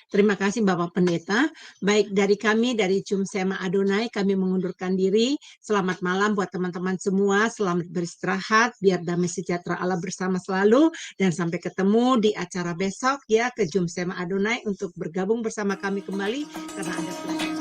Terima kasih Bapak Pendeta. Baik, dari kami, dari Jum Sema Adonai, kami mengundurkan diri. Selamat malam buat teman-teman semua. Selamat beristirahat. Biar damai sejahtera Allah bersama selalu. Dan sampai ketemu di acara besok ya, ke Jum Sema Adonai untuk bergabung bersama kami kembali. Karena ada pelajaran.